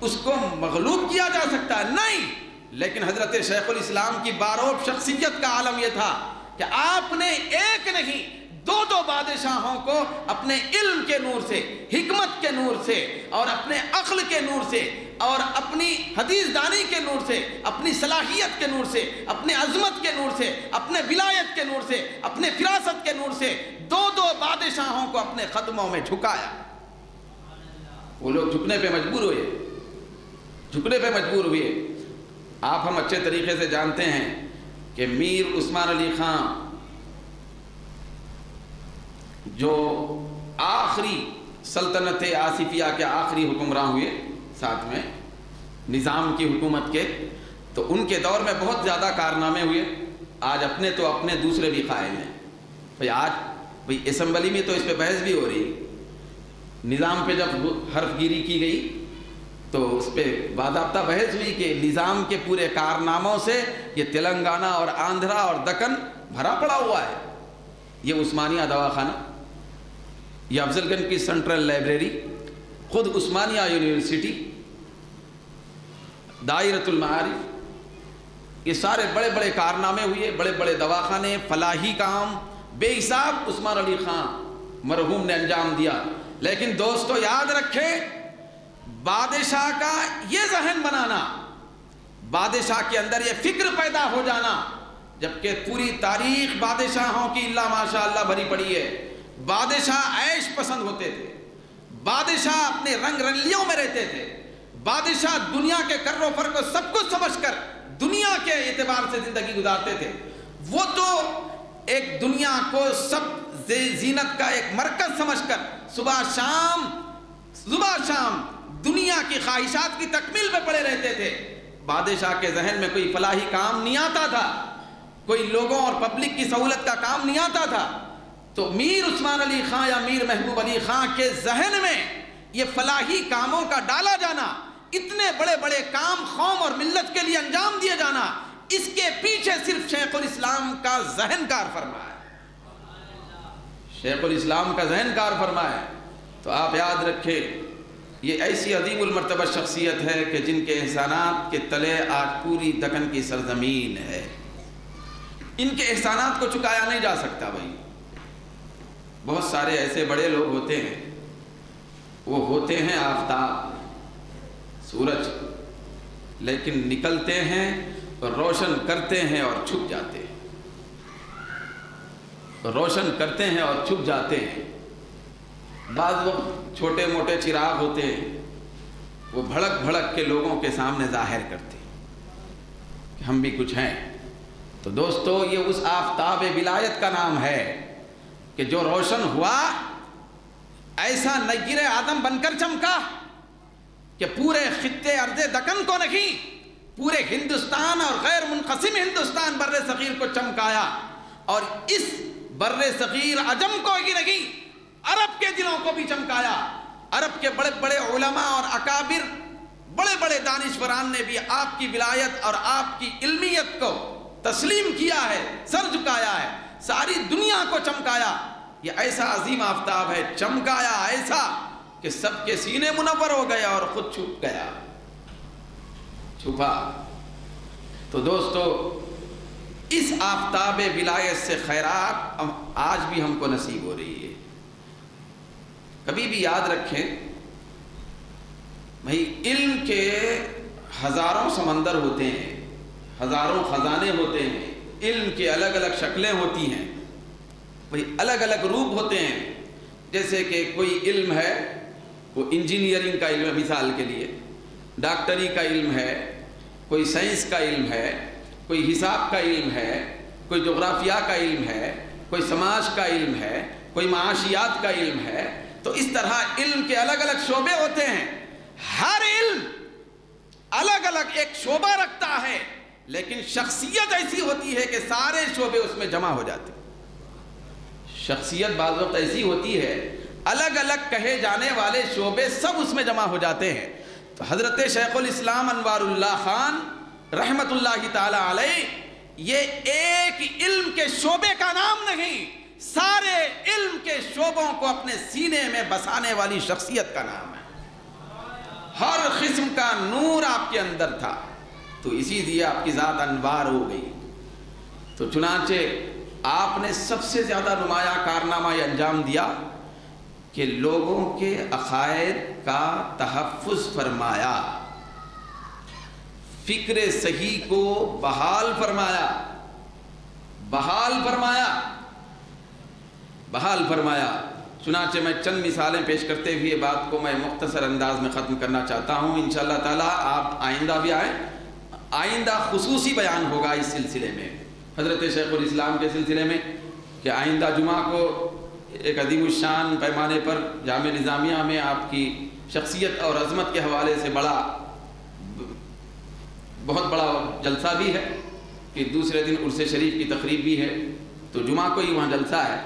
اس کو مغلوب کیا جا سکتا ہے نہیں. لیکن حضرت شیخ الاسلام کی باروب شخصیت کا عالم یہ تھا کہ آپ نے ایک نہیں دو بادشاہوں کو اپنے علم کے نور سے, حکمت کے نور سے اور اپنے عقل کے نور سے اور اپنی حدیث دانی کے نور سے, اپنی صلاحیت کے نور سے, اپنے عظمت کے نور سے, اپنے ولایت کے نور سے, اپنے فراست کے نور سے دو بادشاہوں کو اپنے قدموں میں جھکایا. وہ لوگ جھکنے پہ مجبور ہوئے, جھکنے پہ مجبور ہوئے. آپ ہم اچھے طریقے سے جانتے ہیں کہ میر عثمان علی خان جو آخری سلطنت آصفیہ کے آخری حکمراں ہوئے ساتھ میں نظام کی حکومت کے, تو ان کے دور میں بہت زیادہ کارنامے ہوئے. آج اپنے تو اپنے دوسرے بھی قائم ہیں. بھئی آج بھئی اسمبلی میں تو اس پہ بحث بھی ہو رہی، نظام پہ جب حرف گیری کی گئی تو اس پہ باضابطہ بحث ہوئی کہ نظام کے پورے کارناموں سے یہ تلنگانہ اور آندھرا اور دکن بھرا پڑا ہوا ہے۔ یہ عثمانیہ دواخانہ، یہ افضل گنج کی سینٹرل لائبریری، خود عثمانیہ یونیورسٹی، دائرۃ المعارف، یہ سارے بڑے بڑے کارنامے ہوئے، بڑے بڑے دواخانے، فلاحی کام بے حساب عثمان علی خان مرحوم نے انجام دیا۔ لیکن دوستو یاد رکھیں، بادشاہ کا یہ ذہن بنانا، بادشاہ کے اندر یہ فکر پیدا ہو جانا، جبکہ پوری تاریخ بادشاہوں کی اللہ ماشاء اللہ بھری پڑی ہے، بادشاہ عیش پسند ہوتے تھے، بادشاہ اپنے رنگ رلیوں میں رہتے تھے، بادشاہ دنیا کے کر و فر کو سب کچھ سمجھ کر دنیا کے اعتبار سے زندگی گزارتے تھے۔ وہ تو ایک دنیا کو سب زینت کا ایک مرکز سمجھ کر صبح شام دنیا کی خواہشات کی تکمیل میں پڑے رہتے تھے۔ بادشاہ کے ذہن میں کوئی فلاحی کام نہیں آتا تھا، کوئی لوگوں اور پبلک کی سہولت کا کام نہیں آتا تھا۔ تو میر عثمان علی خان یا میر محبوب علی خان کے ذہن میں یہ فلاحی کاموں کا ڈالا جانا، اتنے بڑے بڑے کام قوم اور ملت کے لیے انجام دیے جانا، اس کے پیچھے صرف شیخ الاسلام کا ذہن کار فرما ہے، شیخ الاسلام کا ذہن کار فرما ہے۔ تو آپ یاد رکھیں، یہ ایسی عظیم المرتبہ شخصیت ہے کہ جن کے احسانات کے تلے آج پوری دکن کی سرزمین ہے، ان کے احسانات کو چکایا نہیں جا سکتا۔ بھائی بہت سارے ایسے بڑے لوگ ہوتے ہیں، وہ ہوتے ہیں آفتاب، سورج، لیکن نکلتے ہیں اور روشن کرتے ہیں اور چھپ جاتے ہیں، روشن کرتے ہیں اور چھپ جاتے ہیں۔ بعض وقت چھوٹے موٹے چراغ ہوتے ہیں، وہ بھڑک بھڑک کے لوگوں کے سامنے ظاہر کرتے ہیں کہ ہم بھی کچھ ہیں۔ تو دوستو یہ اس آفتاب ولایت کا نام ہے کہ جو روشن ہوا، ایسا نیر آدم بن کر چمکا کہ پورے خطے ارض دکن کو نہیں، پورے ہندوستان اور غیر منقسم ہندوستان بر صغیر کو چمکایا، اور اس بر صغیر عجم کو ہی نہیں، عرب کے دلوں کو بھی چمکایا۔ عرب کے بڑے بڑے علماء اور اکابر، بڑے بڑے دانشوران نے بھی آپ کی ولایت اور آپ کی علمیت کو تسلیم کیا ہے، سر جھکایا ہے، ساری دنیا کو چمکایا۔ یہ ایسا عظیم آفتاب ہے، چمکایا ایسا کہ سب کے سینے منور ہو گیا اور خود چھپ گیا، چھپا۔ تو دوستو اس آفتاب ولایت سے خیرات آج بھی ہم کو نصیب ہو رہی ہے۔ کبھی بھی یاد رکھیں بھائی، علم کے ہزاروں سمندر ہوتے ہیں، ہزاروں خزانے ہوتے ہیں، علم کے الگ الگ شکلیں ہوتی ہیں، بھائی الگ الگ روپ ہوتے ہیں۔ جیسے کہ کوئی علم ہے، وہ انجینئرنگ کا علم ہے، مثال کے لیے ڈاکٹری کا علم ہے، کوئی سائنس کا علم ہے، کوئی حساب کا علم ہے، کوئی جغرافیہ کا علم ہے، کوئی سماج کا علم ہے، کوئی معاشیات کا علم ہے۔ تو اس طرح علم کے الگ الگ شعبے ہوتے ہیں، ہر علم الگ الگ ایک شعبہ رکھتا ہے، لیکن شخصیت ایسی ہوتی ہے کہ سارے شعبے اس میں جمع ہو جاتے ہیں۔ شخصیت بعض وقت ایسی ہوتی ہے، الگ الگ کہے جانے والے شعبے سب اس میں جمع ہو جاتے ہیں۔ تو حضرت شیخ الاسلام انوار اللہ خان رحمت اللہ تعالی علیہ، یہ ایک علم کے شعبے کا نام نہیں، سارے علم کے شعبوں کو اپنے سینے میں بسانے والی شخصیت کا نام ہے۔ ہر قسم کا نور آپ کے اندر تھا، تو اسی لیے آپ کی ذات انوار ہو گئی۔ تو چنانچہ آپ نے سب سے زیادہ نمایاں کارنامہ یہ انجام دیا کہ لوگوں کے عقائد کا تحفظ فرمایا، فکر صحیح کو بحال فرمایا، بحال فرمایا۔ چنانچہ میں چند مثالیں پیش کرتے ہوئے بات کو میں مختصر انداز میں ختم کرنا چاہتا ہوں۔ انشاءاللہ تعالیٰ آپ آئندہ بھی آئیں، آئندہ خصوصی بیان ہوگا اس سلسلے میں، حضرت شیخ الاسلام کے سلسلے میں، کہ آئندہ جمعہ کو ایک عظیم الشان پیمانے پر جامعہ نظامیہ میں آپ کی شخصیت اور عظمت کے حوالے سے بہت بڑا جلسہ بھی ہے، کہ دوسرے دن عرس شریف کی تقریب بھی ہے، تو جمعہ کو ہی وہاں جلسہ ہے۔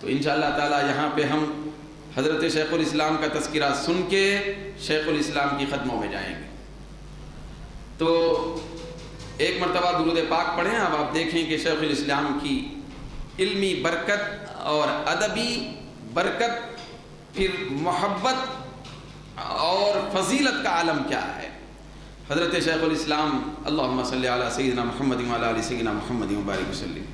تو انشاءاللہ تعالی یہاں پہ ہم حضرت شیخ الاسلام کا تذکرہ سن کے شیخ الاسلام کی ختموں میں جائیں گے۔ تو ایک مرتبہ درود پاک پڑھیں، اب آپ دیکھیں کہ شیخ الاسلام کی علمی برکت اور ادبی برکت، پھر محبت اور فضیلت کا عالم کیا ہے۔ حضرت شیخ الاسلام اللہم صلی علی سیدنا محمد وعلی آل سیدنا محمد وبارک وسلم،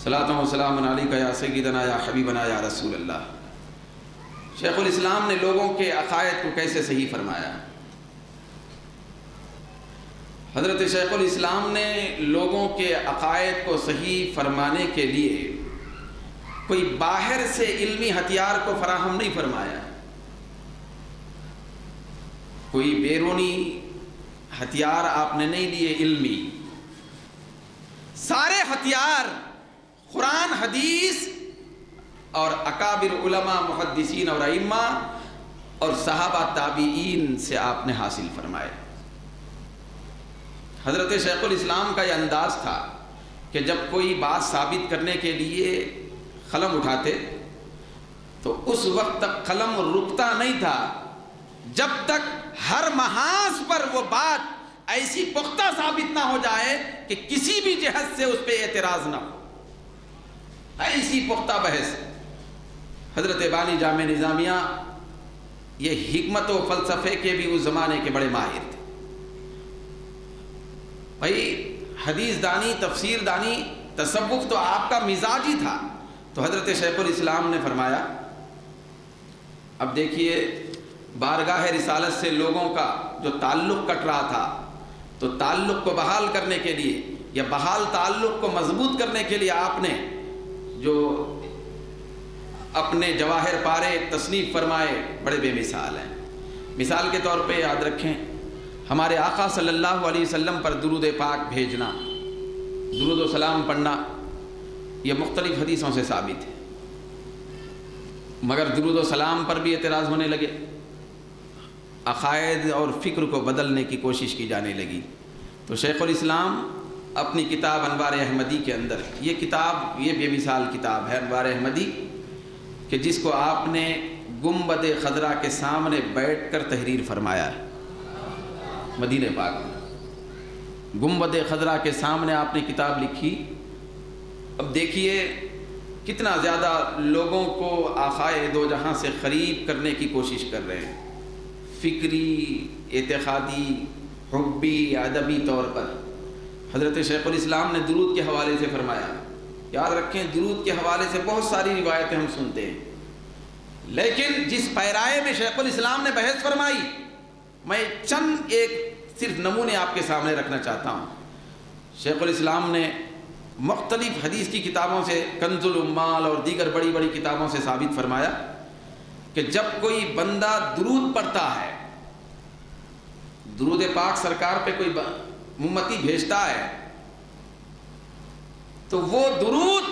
صلاۃ و سلام علیک یا سیدنا یا حبیبنا یا رسول اللہ۔ شیخ الاسلام نے لوگوں کے عقائد کو کیسے صحیح فرمایا؟ حضرت شیخ الاسلام نے لوگوں کے عقائد کو صحیح فرمانے کے لیے کوئی باہر سے علمی ہتھیار کو فراہم نہیں فرمایا، کوئی بیرونی ہتھیار آپ نے نہیں لیے علمی، سارے ہتھیار قرآن حدیث اور اکابر علماء محدثین اور ائمہ اور صحابہ تابعین سے آپ نے حاصل فرمائے۔ حضرت شیخ الاسلام کا یہ انداز تھا کہ جب کوئی بات ثابت کرنے کے لیے قلم اٹھاتے تو اس وقت تک قلم رکتا نہیں تھا جب تک ہر محاذ پر وہ بات ایسی پختہ ثابت نہ ہو جائے کہ کسی بھی جہت سے اس پہ اعتراض نہ ہو۔ ایسی پختہ بحث۔ حضرت بانی جامع نظامیہ یہ حکمت و فلسفے کے بھی اس زمانے کے بڑے ماہر تھے۔ بھائی حدیث دانی، تفسیر دانی، تصوف تو آپ کا مزاج ہی تھا۔ تو حضرت شیخ الاسلام نے فرمایا، اب دیکھیے بارگاہ رسالت سے لوگوں کا جو تعلق کٹ رہا تھا، تو تعلق کو بحال کرنے کے لیے یا بحال تعلق کو مضبوط کرنے کے لیے آپ نے جو اپنے جواہر پارے تصنیف فرمائے بڑے بے مثال ہیں۔ مثال کے طور پہ یاد رکھیں، ہمارے آقا صلی اللہ علیہ وسلم پر درود پاک بھیجنا، درود و سلام پڑھنا، یہ مختلف حدیثوں سے ثابت ہے، مگر درود و سلام پر بھی اعتراض ہونے لگے، عقائد اور فکر کو بدلنے کی کوشش کی جانے لگی۔ تو شیخ الاسلام اپنی کتاب انوار احمدی کے اندر، یہ کتاب یہ بے مثال کتاب ہے انوار احمدی، کہ جس کو آپ نے گنبد خضرا کے سامنے بیٹھ کر تحریر فرمایا ہے مدینہ پاک میں۔ گنبد خضرا کے سامنے آپ نے کتاب لکھی۔ اب دیکھیے کتنا زیادہ لوگوں کو آقائے دو جہاں سے قریب کرنے کی کوشش کر رہے ہیں، فکری، اعتقادی، حبی، ادبی طور پر۔ حضرت شیخ الاسلام نے درود کے حوالے سے فرمایا، یاد رکھیں درود کے حوالے سے بہت ساری روایتیں ہم سنتے ہیں، لیکن جس پیرائے میں شیخ الاسلام نے بحث فرمائی، میں چند ایک صرف نمونے آپ کے سامنے رکھنا چاہتا ہوں۔ شیخ الاسلام نے مختلف حدیث کی کتابوں سے، کنز الامال اور دیگر بڑی بڑی کتابوں سے ثابت فرمایا کہ جب کوئی بندہ درود پڑھتا ہے، درود پاک سرکار پہ کوئی امتی بھیجتا ہے، تو وہ درود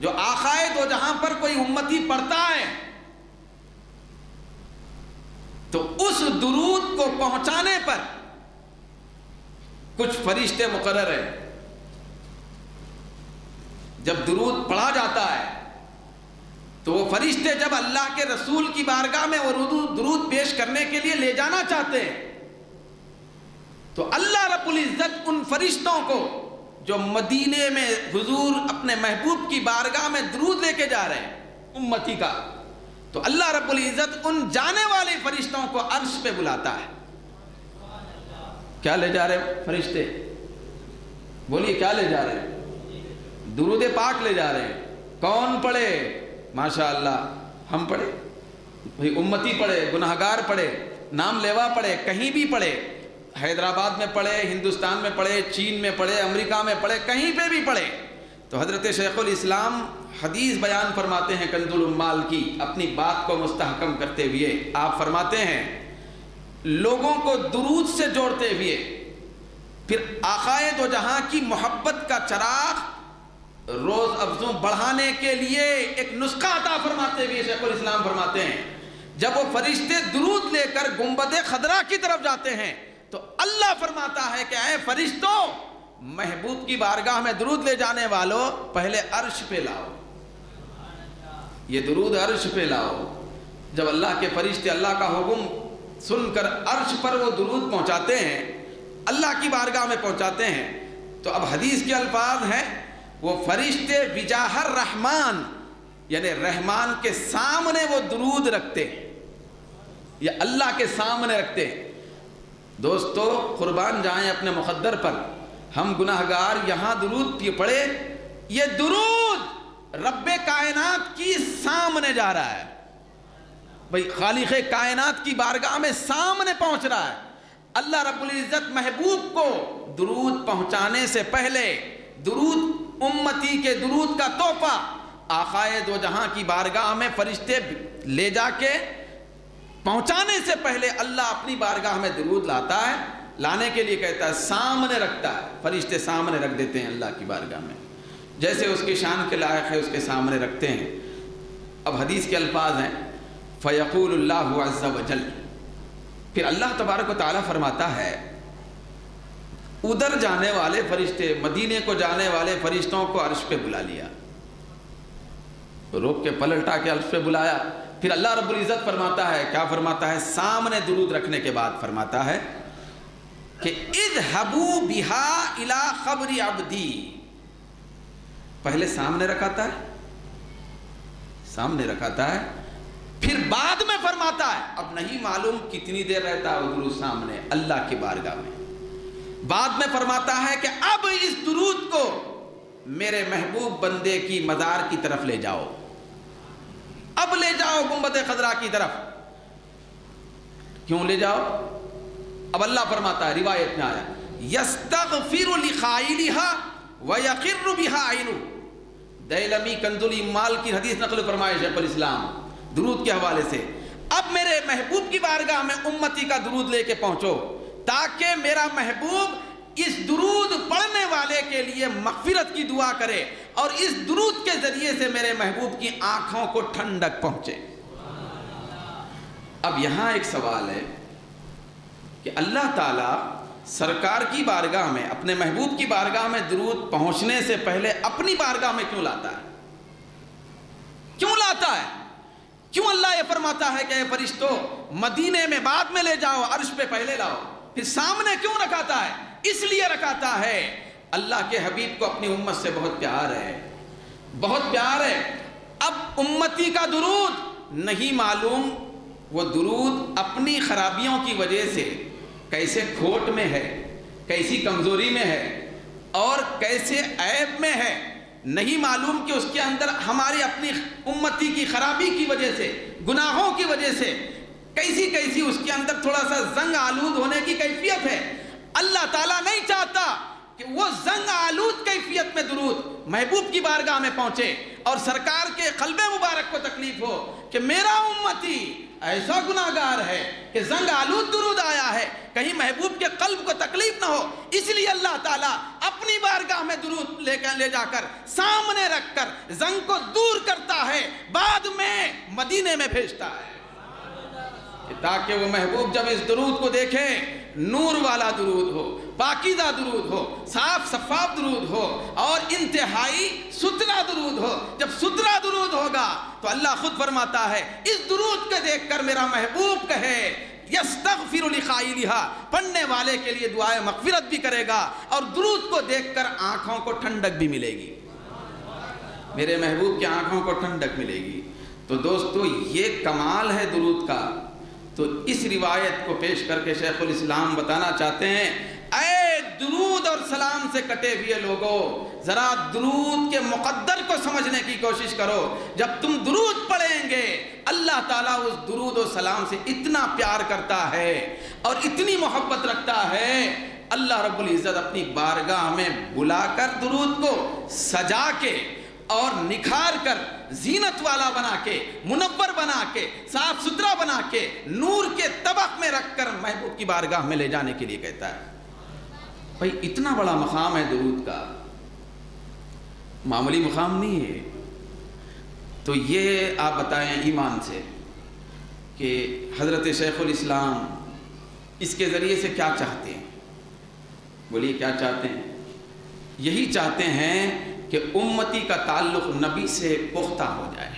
جو آقائے دو جہاں پر کوئی امتی پڑھتا ہے، تو اس درود کو پہنچانے پر کچھ فرشتے مقرر ہیں۔ جب درود پڑھا جاتا ہے تو وہ فرشتے جب اللہ کے رسول کی بارگاہ میں وہ درود پیش کرنے کے لیے لے جانا چاہتے ہیں، تو اللہ رب العزت ان فرشتوں کو جو مدینے میں حضور اپنے محبوب کی بارگاہ میں درود لے کے جا رہے ہیں امتی کا، تو اللہ رب العزت ان جانے والے فرشتوں کو عرش پہ بلاتا ہے۔ کیا لے جا رہے فرشتے؟ بولیے کیا لے جا رہے ہیں؟ درود پاک لے جا رہے ہیں۔ کون پڑھے؟ ماشاءاللہ ہم پڑھے، امتی پڑھے، گناہگار پڑھے، نام لیوا پڑھے، کہیں بھی پڑھے، حیدرآباد میں پڑھے، ہندوستان میں پڑھے، چین میں پڑھے، امریکہ میں پڑھے، کہیں پہ بھی پڑھے۔ تو حضرت شیخ الاسلام حدیث بیان فرماتے ہیں کنز الامال کی، اپنی بات کو مستحکم کرتے ہوئے آپ فرماتے ہیں لوگوں کو درود سے جوڑتے ہوئے، پھر آقائے دو جہاں کی محبت کا چراغ روز افزوں بڑھانے کے لیے ایک نسخہ عطا فرماتے ہوئے شیخ الاسلام فرماتے ہیں جب وہ فرشتے درود لے کر گنبد خضرا کی طرف جاتے ہیں تو اللہ فرماتا ہے کہ اے فرشتوں، محبوب کی بارگاہ میں درود لے جانے والوں پہلے عرش پہ لاؤ۔ یہ درود عرش پہ لاؤ۔ جب اللہ کے فرشتے اللہ کا حکم سن کر عرش پر وہ درود پہنچاتے ہیں، اللہ کی بارگاہ میں پہنچاتے ہیں، تو اب حدیث کے الفاظ ہیں وہ فرشتے وجاہ الرحمن، یعنی رحمان کے سامنے وہ درود رکھتے ہیں یا اللہ کے سامنے رکھتے ہیں۔ دوستو قربان جائیں اپنے مقدر پر، ہم گناہگار یہاں درود پڑھے، یہ درود رب کائنات کی سامنے جا رہا ہے، بھئی خالق کائنات کی بارگاہ میں سامنے پہنچ رہا ہے۔ اللہ رب العزت محبوب کو درود پہنچانے سے پہلے، درود امتی کے درود کا تحفہ آقائے دو جہاں کی بارگاہ میں فرشتے لے جا کے پہنچانے سے پہلے اللہ اپنی بارگاہ میں درود لاتا ہے، لانے کے لیے کہتا ہے سامنے رکھتا ہے، فرشتے سامنے رکھ دیتے ہیں اللہ کی بارگاہ میں، جیسے اس کی شان کے لائق ہے اس کے سامنے رکھتے ہیں۔ اب حدیث کے الفاظ ہیں فَيَقُولُ اللَّهُ عَزَّ وَجَلَّ، پھر اللہ تبارک و تعالیٰ فرماتا ہے ادھر جانے والے فرشتے، مدینے کو جانے والے فرشتوں کو عرش پہ بلا لیا، روک کے پلٹا کے عرش پہ بلایا، پھر اللہ رب العزت فرماتا ہے، کیا فرماتا ہے؟ سامنے درود رکھنے کے بعد فرماتا ہے کہ اذهبوا بها الى قبر عبدی، پہلے سامنے رکھاتا ہے، سامنے رکھاتا ہے، پھر بعد میں فرماتا ہے، اب نہیں معلوم کتنی دیر رہتا ہے وہ درود سامنے اللہ کی بارگاہ میں، بعد میں فرماتا ہے کہ اب اس درود کو میرے محبوب بندے کی مزار کی طرف لے جاؤ، اب لے جاؤ گنبد خضرا کی طرف۔ کیوں لے جاؤ؟ اب اللہ فرماتا ہے، روایت میں آیا یستغفر لخائلها ویقر بها عینہ، دیلمی کنز الامال کی حدیث نقل فرمائے شیخ الاسلام درود کے حوالے سے، اب میرے محبوب کی بارگاہ میں امتی کا درود لے کے پہنچو تاکہ میرا محبوب اس درود پڑھنے والے کے لیے مغفرت کی دعا کرے اور اس درود کے ذریعے سے میرے محبوب کی آنکھوں کو ٹھنڈک پہنچے۔ اب یہاں ایک سوال ہے کہ اللہ تعالیٰ سرکار کی بارگاہ میں، اپنے محبوب کی بارگاہ میں درود پہنچنے سے پہلے اپنی بارگاہ میں کیوں لاتا ہے؟ کیوں لاتا ہے؟ کیوں اللہ یہ فرماتا ہے کہ اے فرشتو مدینے میں بعد میں لے جاؤ، عرش پہ پہلے لاؤ، پھر سامنے کیوں رکھاتا ہے؟ اس لیے رکھاتا ہے اللہ کے حبیب کو اپنی امت سے بہت پیار ہے، بہت پیار ہے۔ اب امتی کا درود نہیں معلوم وہ درود اپنی خرابیوں کی وجہ سے کیسے کھوٹ میں ہے، کیسی کمزوری میں ہے اور کیسے عیب میں ہے، نہیں معلوم کہ اس کے اندر ہماری اپنی امتی کی خرابی کی وجہ سے، گناہوں کی وجہ سے کیسی اس کے اندر تھوڑا سا زنگ آلود ہونے کی کیفیت ہے۔ اللہ تعالیٰ نہیں چاہتا کہ وہ زنگ آلود کیفیت میں درود محبوب کی بارگاہ میں پہنچے اور سرکار کے قلب مبارک کو تکلیف ہو کہ میرا امتی ایسا گناہگار ہے کہ زنگ آلود درود آیا ہے، کہیں محبوب کے قلب کو تکلیف نہ ہو، اس لیے اللہ تعالیٰ اپنی بارگاہ میں درود لے جا کر سامنے رکھ کر زنگ کو دور کرتا ہے، بعد میں مدینے میں بھیجتا ہے تاکہ وہ محبوب جب اس درود کو دیکھے، نور والا درود ہو، پاکیزہ درود ہو، صاف شفاف درود ہو اور انتہائی ستھرا درود ہو۔ جب ستھرا درود ہوگا تو اللہ خود فرماتا ہے اس درود کو دیکھ کر میرا محبوب کہے یستغفر لقائلها، پڑھنے والے کے لیے دعائے مغفرت بھی کرے گا اور درود کو دیکھ کر آنکھوں کو ٹھنڈک بھی ملے گی، میرے محبوب کی آنکھوں کو ٹھنڈک ملے گی۔ تو دوستو یہ کمال ہے درود کا۔ تو اس روایت کو پیش کر کے شیخ الاسلام بتانا چاہتے ہیں، اے درود اور سلام سے کٹے ہوئے لوگوں، ذرا درود کے مقدر کو سمجھنے کی کوشش کرو۔ جب تم درود پڑھیں گے اللہ تعالیٰ اس درود و سلام سے اتنا پیار کرتا ہے اور اتنی محبت رکھتا ہے، اللہ رب العزت اپنی بارگاہ میں بلا کر درود کو سجا کے اور نکھار کر زینت والا بنا کے، منور بنا کے، صاف ستھرا بنا کے، نور کے طبق میں رکھ کر محبوب کی بارگاہ میں لے جانے کے لیے کہتا ہے۔ بھائی اتنا بڑا مقام ہے درود کا، معمولی مقام نہیں ہے۔ تو یہ آپ بتائیں ایمان سے کہ حضرت شیخ الاسلام اس کے ذریعے سے کیا چاہتے ہیں؟ بولیے کیا چاہتے ہیں؟ یہی چاہتے ہیں کہ امتی کا تعلق نبی سے پختہ ہو جائے،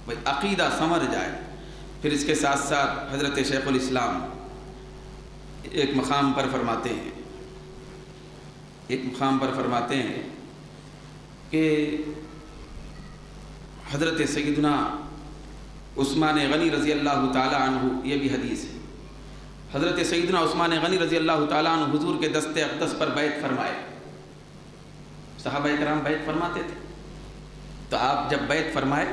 بھائی عقیدہ سمجھ جائے۔ پھر اس کے ساتھ ساتھ حضرت شیخ الاسلام ایک مقام پر فرماتے ہیں کہ حضرت سیدنا عثمان غنی رضی اللہ تعالیٰ عنہ، یہ بھی حدیث ہے، حضرت سیدنا عثمان غنی رضی اللہ تعالیٰ عنہ حضور کے دست اقدس پر بیعت فرمائے۔ صحابہ کرام بیعت فرماتے تھے، تو آپ جب بیعت فرمائے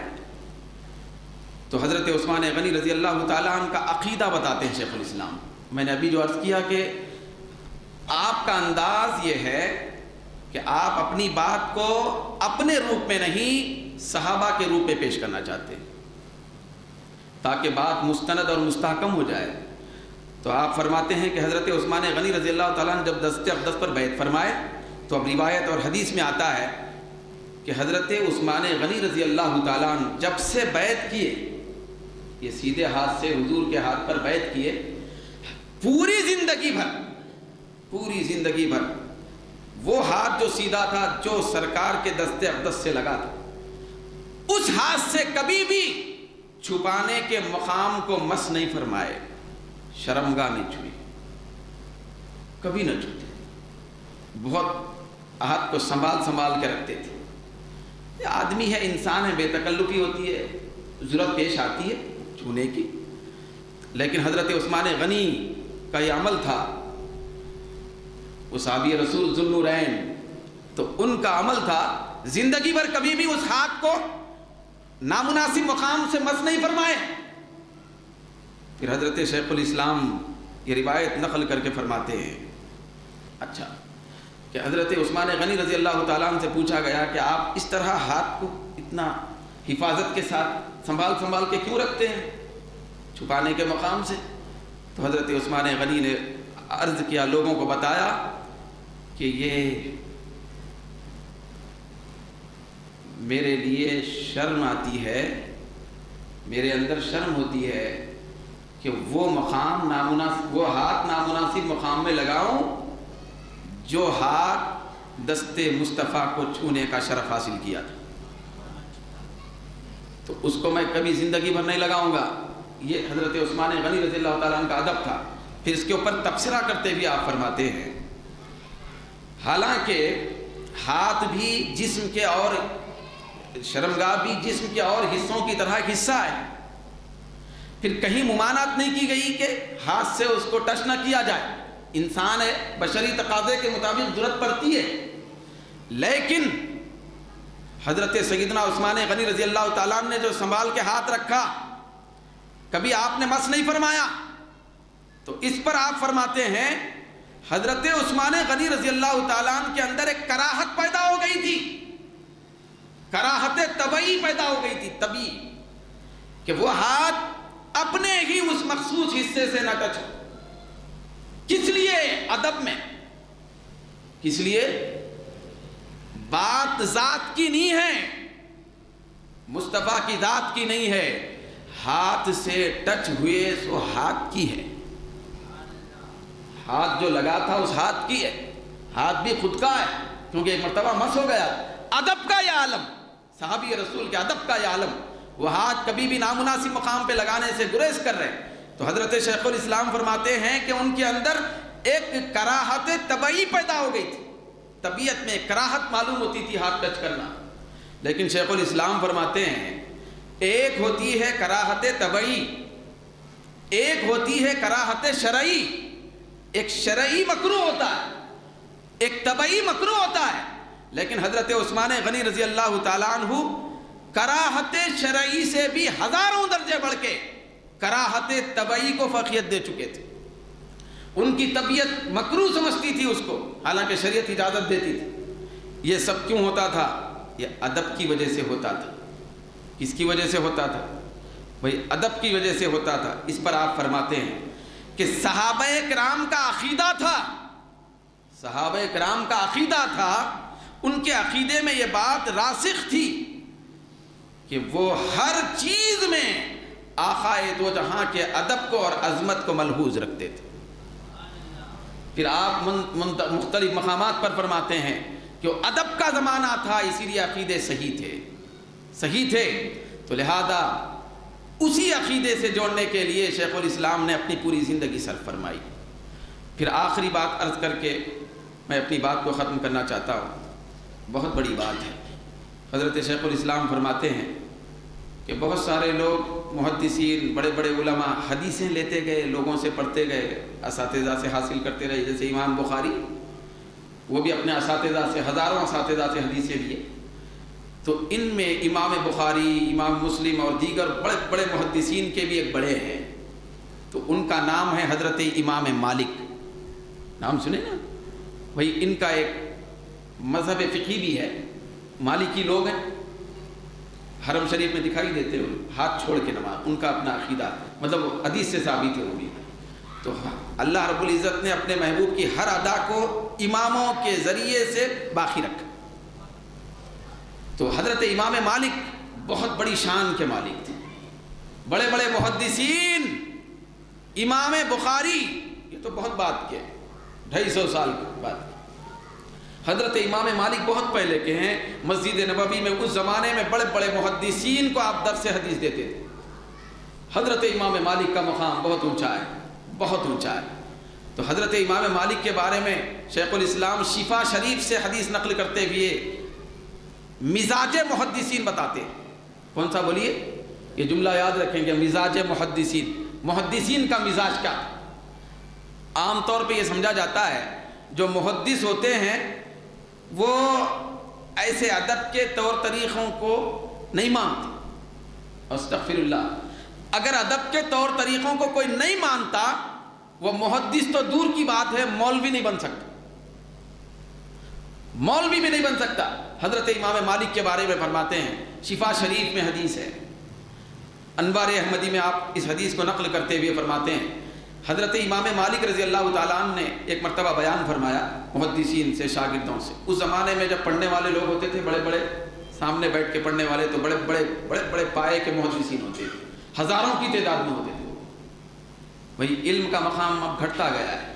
تو حضرت عثمان غنی رضی اللہ تعالیٰ عنہ کا عقیدہ بتاتے ہیں شیخ الاسلام۔ میں نے ابھی جو عرض کیا کہ آپ کا انداز یہ ہے کہ آپ اپنی بات کو اپنے روپ میں نہیں صحابہ کے روپ میں پیش کرنا چاہتے ہیں تاکہ بات مستند اور مستحکم ہو جائے۔ تو آپ فرماتے ہیں کہ حضرت عثمان غنی رضی اللہ تعالیٰ نے جب دست اقدس پر بیعت فرمائے تو اب روایت اور حدیث میں آتا ہے کہ حضرت عثمان غنی رضی اللہ تعالیٰ عنہ جب سے بیعت کیے، یہ سیدھے ہاتھ سے حضور کے ہاتھ پر بیعت کیے، پوری زندگی بھر وہ ہاتھ جو سیدھا تھا، جو سرکار کے دست اقدس سے لگا تھا، اس ہاتھ سے کبھی بھی چھپانے کے مقام کو مس نہیں فرمائے، شرمگاہ نہیں چھوئی، کبھی نہ چھوتے، بہت ہاتھ کو سنبھال کے رکھتے تھے۔ یہ آدمی ہے، انسان ہے، بے تکلفی ہوتی ہے، ضرورت پیش آتی ہے چھونے کی، لیکن حضرت عثمان غنی کا یہ عمل تھا، وہ صحابی رسول ذو النورین، تو ان کا عمل تھا زندگی بھر کبھی بھی اس ہاتھ کو نامناسب مقام سے مس نہیں فرمائے۔ پھر حضرت شیخ الاسلام یہ روایت نقل کر کے فرماتے ہیں، اچھا کہ حضرت عثمان غنی رضی اللہ تعالیٰ عنہ سے پوچھا گیا کہ آپ اس طرح ہاتھ کو اتنا حفاظت کے ساتھ سنبھال کے کیوں رکھتے ہیں چھپانے کے مقام سے؟ تو حضرت عثمان غنی نے عرض کیا، لوگوں کو بتایا کہ یہ میرے لیے شرم آتی ہے، میرے اندر شرم ہوتی ہے کہ وہ ہاتھ نامناسب مقام میں لگاؤں جو ہاتھ دست مصطفیٰ کو چھونے کا شرف حاصل کیا تھا، تو اس کو میں کبھی زندگی بھر نہیں لگاؤں گا۔ یہ حضرت عثمان غنی رضی اللہ تعالیٰ عنہ کا ادب تھا۔ پھر اس کے اوپر تبصرہ کرتے ہوئے آپ فرماتے ہیں، حالانکہ ہاتھ بھی جسم کے اور شرمگاہ بھی جسم کے اور حصوں کی طرح حصہ ہے، پھر کہیں ممانعت نہیں کی گئی کہ ہاتھ سے اس کو ٹچ نہ کیا جائے، انسان ہے، بشری تقاضے کے مطابق ضرورت پڑتی ہے، لیکن حضرت سیدنا عثمان غنی رضی اللہ تعالیٰ نے جو سنبھال کے ہاتھ رکھا، کبھی آپ نے مس نہیں فرمایا۔ تو اس پر آپ فرماتے ہیں حضرت عثمان غنی رضی اللہ تعالیٰ عنہ کے اندر ایک کراہت پیدا ہو گئی تھی، کراہت طبعی پیدا ہو گئی تھی، طبعی، کہ وہ ہاتھ اپنے ہی اس مخصوص حصے سے نہ ٹچ ہو۔ کس لیے؟ ادب میں، کس لیے؟ بات ذات کی نہیں ہے، مصطفیٰ کی ذات کی نہیں ہے، ہاتھ سے ٹچ ہوئے سو ہاتھ کی ہے، ہاتھ جو لگا تھا اس ہاتھ کی ہے، ہاتھ بھی خود کا ہے کیونکہ ایک مرتبہ مس ہو گیا۔ ادب کا یہ عالم، صحابی رسول کے ادب کا یہ عالم، وہ ہاتھ کبھی بھی نامناسب مقام پہ لگانے سے گریز کر رہے ہیں۔ تو حضرت شیخ الاسلام فرماتے ہیں کہ ان کے اندر ایک کراہت طبعی پیدا ہو گئی تھی، طبیعت میں کراہت معلوم ہوتی تھی ہاتھ ٹچ کرنا، لیکن شیخ الاسلام فرماتے ہیں ایک ہوتی ہے کراہت طبعی، ایک ہوتی ہے کراہت شرعی، ایک شرعی مکروہ ہوتا ہے، ایک طبعی مکروہ ہوتا ہے، لیکن حضرت عثمان غنی رضی اللہ تعالیٰ عنہ کراہت شرعی سے بھی ہزاروں درجے بڑھ کے کراہت طبعی کو فوقیت دے چکے تھے۔ ان کی طبیعت مکروہ سمجھتی تھی اس کو، حالانکہ شریعت اجازت دیتی تھی۔ یہ سب کیوں ہوتا تھا؟ یہ ادب کی وجہ سے ہوتا تھا۔ کس کی وجہ سے ہوتا تھا؟ بھئی ادب کی وجہ سے ہوتا تھا۔ اس پر آپ فرماتے ہیں کہ صحابہ کرام کا عقیدہ تھا، صحابہ کرام کا عقیدہ تھا، ان کے عقیدے میں یہ بات راسخ تھی کہ وہ ہر چیز میں آقائے دو جہاں کے ادب کو اور عظمت کو ملحوظ رکھتے تھے۔ پھر آپ مختلف مقامات پر فرماتے ہیں کہ وہ ادب کا زمانہ تھا، اسی لیے عقیدے صحیح تھے، تو لہذا اسی عقیدے سے جوڑنے کے لیے شیخ الاسلام نے اپنی پوری زندگی صرف فرمائی۔ پھر آخری بات عرض کر کے میں اپنی بات کو ختم کرنا چاہتا ہوں، بہت بڑی بات ہے۔ حضرت شیخ الاسلام فرماتے ہیں کہ بہت سارے لوگ محدثین، بڑے بڑے علماء حدیثیں لیتے گئے، لوگوں سے پڑھتے گئے، اساتذہ سے حاصل کرتے رہے، جیسے امام بخاری، وہ بھی اپنے اساتذہ سے، ہزاروں اساتذہ سے حدیثیں لیے۔ تو ان میں امام بخاری، امام مسلم اور دیگر بڑے بڑے محدثین کے بھی ایک بڑے ہیں، تو ان کا نام ہے حضرت امام مالک۔ نام سنے نا بھائی، ان کا ایک مذہب فقہی بھی ہے، مالکی لوگ ہیں، حرم شریف میں دکھائی دیتے ہو ہاتھ چھوڑ کے نماز، ان کا اپنا عقیدہ، مطلب حدیث سے ثابت ہے وہ بھی۔ تو اللہ رب العزت نے اپنے محبوب کی ہر ادا کو اماموں کے ذریعے سے باقی رکھا۔ تو حضرت امام مالک بہت بڑی شان کے مالک تھے، بڑے بڑے محدثین، امام بخاری، یہ تو بہت بات کے 250 سال کی بات۔ حضرت امام مالک بہت پہلے کے ہیں، مسجد نبوی میں اس زمانے میں بڑے بڑے محدثین کو آپ درس حدیث دیتے تھے۔ حضرت امام مالک کا مقام بہت اونچا ہے، بہت اونچا ہے۔ تو حضرت امام مالک کے بارے میں شیخ الاسلام شفا شریف سے حدیث نقل کرتے ہوئے مزاج محدثین بتاتے ہیں۔ کون سا بولیے؟ یہ جملہ یاد رکھیں گے، مزاج محدثین، محدثین کا مزاج کیا؟ عام طور پہ یہ سمجھا جاتا ہے جو محدث ہوتے ہیں وہ ایسے ادب کے طور طریقوں کو نہیں مانتے۔ استغفر اللہ، اگر ادب کے طور طریقوں کو کوئی نہیں مانتا، وہ محدث تو دور کی بات ہے، مولوی نہیں بن سکتا، مولوی بھی نہیں بن سکتا۔ حضرت امام مالک کے بارے میں فرماتے ہیں، شفا شریف میں حدیث ہے، انوار احمدی میں آپ اس حدیث کو نقل کرتے ہوئے فرماتے ہیں، حضرت امام مالک رضی اللہ تعالیٰ عنہ نے ایک مرتبہ بیان فرمایا محدثین سے، شاگردوں سے۔ اس زمانے میں جب پڑھنے والے لوگ ہوتے تھے، بڑے بڑے سامنے بیٹھ کے پڑھنے والے، تو بڑے بڑے بڑے بڑے پائے کے محدثین ہوتے تھے، ہزاروں کی تعداد میں ہوتے تھے۔ وہی علم کا مقام اب گھٹتا گیا ہے،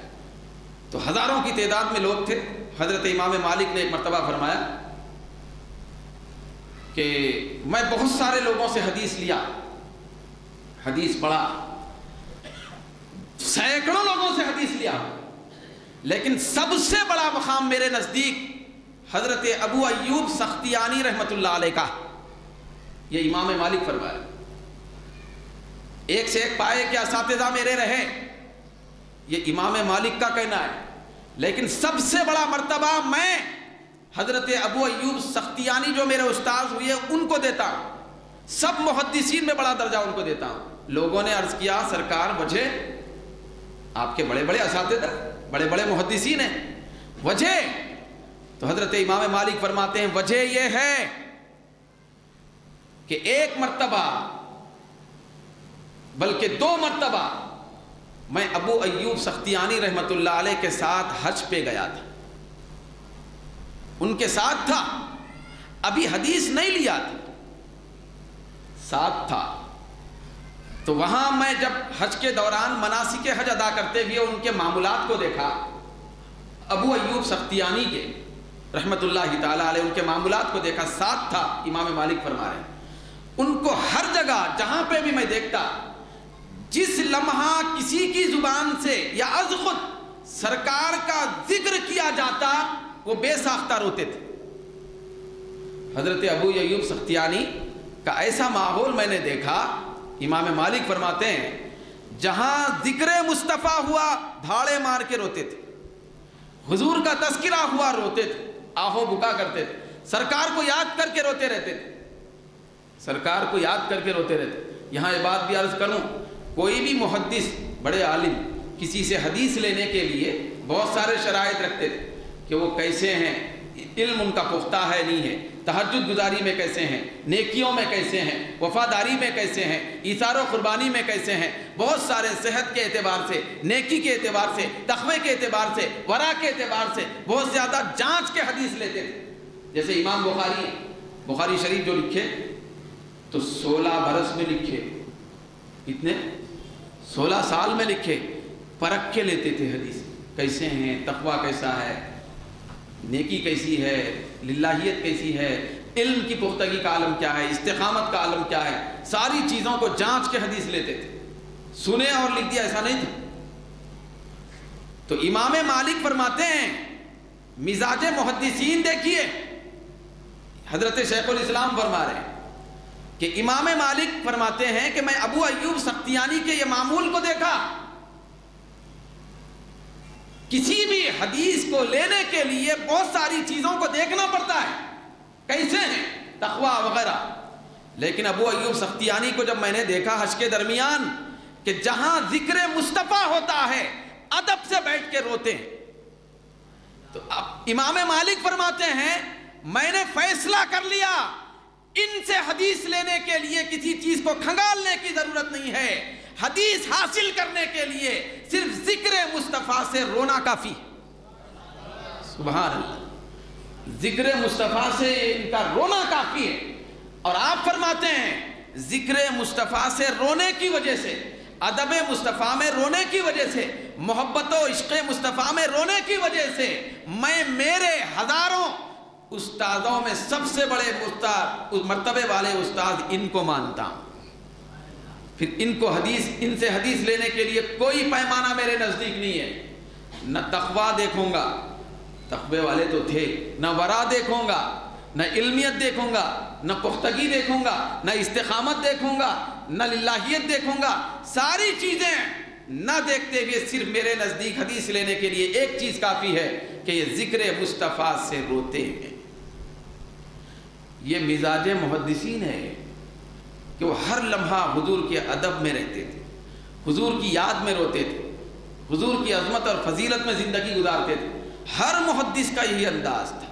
تو ہزاروں کی تعداد میں لوگ تھے۔ حضرت امام مالک نے ایک مرتبہ فرمایا کہ میں بہت سارے لوگوں سے حدیث لیا، حدیث پڑھا، سینکڑوں لوگوں سے حدیث لیا، لیکن سب سے بڑا مقام میرے نزدیک حضرت ابو ایوب سختیانی رحمۃ اللہ علیہ کا۔ یہ امام مالک فرمایا، ایک سے ایک پائے کے اساتذہ میرے رہے، یہ امام مالک کا کہنا ہے، لیکن سب سے بڑا مرتبہ میں حضرت ابو ایوب سختیانی جو میرے استاذ ہوئے ان کو دیتا ہوں، سب محدثین میں بڑا درجہ ان کو دیتا ہوں۔ لوگوں نے عرض کیا، سرکار وجہ؟ آپ کے بڑے بڑے اساتذہ، بڑے بڑے محدثین ہیں، وجہ؟ تو حضرت امام مالک فرماتے ہیں، وجہ یہ ہے کہ ایک مرتبہ بلکہ 2 مرتبہ میں ابو ایوب سختیانی رحمت اللہ علیہ کے ساتھ حج پہ گیا تھا، ان کے ساتھ تھا، ابھی حدیث نہیں لیا تھا، ساتھ تھا۔ تو وہاں میں جب حج کے دوران مناسک حج ادا کرتے ہوئے ان کے معمولات کو دیکھا، ابو ایوب سختیانی کے رحمت اللہ تعالیٰ علیہ ان کے معمولات کو دیکھا، ساتھ تھا، امام مالک فرما رہے ہیں، ان کو ہر جگہ جہاں پہ بھی میں دیکھتا، جس لمحہ کسی کی زبان سے یا از خود سرکار کا ذکر کیا جاتا، وہ بے ساختہ روتے تھے۔ حضرت ابو ایوب سختیانی کا ایسا ماحول میں نے دیکھا، امام مالک فرماتے ہیں جہاں ذکر مصطفیٰ ہوا دھاڑے مار کے روتے تھے، حضور کا تذکرہ ہوا روتے تھے، آہو بکا کرتے تھے، سرکار کو یاد کر کے روتے رہتے تھے، سرکار کو یاد کر کے روتے رہتے۔ یہاں یہ بات بھی عرض کروں، کوئی بھی محدث بڑے عالم کسی سے حدیث لینے کے لیے بہت سارے شرائط رکھتے تھے کہ وہ کیسے ہیں، علم ان کا پختہ ہے نہیں ہے، تہجد گزاری میں کیسے ہیں، نیکیوں میں کیسے ہیں، وفاداری میں کیسے ہیں، ایثار و قربانی میں کیسے ہیں، بہت سارے صحت کے اعتبار سے، نیکی کے اعتبار سے، تقوی کے اعتبار سے، ورع کے اعتبار سے بہت زیادہ جانچ کے حدیث لیتے تھے۔ جیسے امام بخاری شریف جو لکھے تو 16 برس میں لکھے، کتنے؟ 16 سال میں لکھے، پرکھ کے لیتے تھے حدیث، کیسے ہیں، تقوی کیسا ہے، نیکی کیسی ہے، للہیت کیسی ہے، علم کی پختگی کا عالم کیا ہے، استقامت کا عالم کیا ہے، ساری چیزوں کو جانچ کے حدیث لیتے تھے، سنے اور لکھ دیا ایسا نہیں تھا۔ تو امام مالک فرماتے ہیں، مزاج محدثین دیکھیے، حضرت شیخ الاسلام فرما رہے ہیں کہ امام مالک فرماتے ہیں کہ میں ابو ایوب سختیانی کے یہ معمول کو دیکھا، کسی بھی حدیث کو لینے کے لیے بہت ساری چیزوں کو دیکھنا پڑتا ہے، کیسے ہیں تقویٰ وغیرہ، لیکن ابو ایوب سختیانی کو جب میں نے دیکھا حج کے درمیان کہ جہاں ذکر مصطفیٰ ہوتا ہے ادب سے بیٹھ کے روتے ہیں، تو اب امام مالک فرماتے ہیں میں نے فیصلہ کر لیا ان سے حدیث لینے کے لیے کسی چیز کو کھنگالنے کی ضرورت نہیں ہے، حدیث حاصل کرنے کے لیے صرف ذکر مصطفیٰ سے رونا کافی۔ سبحان اللہ، ذکر مصطفیٰ سے ان کا رونا کافی ہے۔ اور آپ فرماتے ہیں ذکر مصطفیٰ سے رونے کی وجہ سے، ادب مصطفیٰ میں رونے کی وجہ سے، محبت و عشق مصطفیٰ میں رونے کی وجہ سے میں میرے ہزاروں استادوں میں سب سے بڑے استاد، مرتبے والے استاد ان کو مانتا ہوں۔ پھر ان سے حدیث لینے کے لیے کوئی پیمانہ میرے نزدیک نہیں ہے، نہ تقویٰ دیکھوں گا، تقوی والے تو تھے، نہ ورع دیکھوں گا، نہ علمیت دیکھوں گا، نہ پختگی دیکھوں گا، نہ استقامت دیکھوں گا، نہ للہیت دیکھوں گا، ساری چیزیں نہ دیکھتے ہوئے صرف میرے نزدیک حدیث لینے کے لیے ایک چیز کافی ہے کہ یہ ذکر مصطفیٰ سے روتے ہیں۔ یہ مزاج محدثین ہے کہ وہ ہر لمحہ حضور کے ادب میں رہتے تھے، حضور کی یاد میں روتے تھے، حضور کی عظمت اور فضیلت میں زندگی گزارتے تھے۔ ہر محدث کا یہی انداز تھا،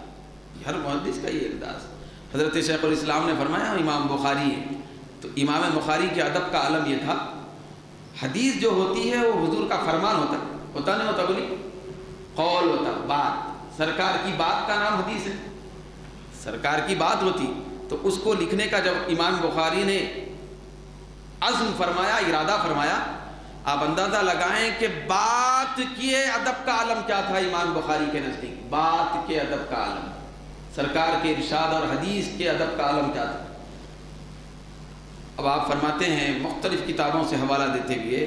ہر محدث کا یہی انداز۔ حضرت شیخ الاسلام نے فرمایا امام بخاری ہے، تو امام بخاری کے ادب کا عالم یہ تھا، حدیث جو ہوتی ہے وہ حضور کا فرمان ہوتا نہیں ہوتا، بولی قول ہوتا، بات، سرکار کی بات کا نام حدیث ہے، سرکار کی بات ہوتی، تو اس کو لکھنے کا جب امام بخاری نے عزم فرمایا، ارادہ فرمایا، آپ اندازہ لگائیں کہ بات کے ادب کا عالم کیا تھا امام بخاری کے نزدیک، بات کے ادب کا عالم، سرکار کے ارشاد اور حدیث کے ادب کا عالم کیا تھا۔ اب آپ فرماتے ہیں مختلف کتابوں سے حوالہ دیتے ہوئے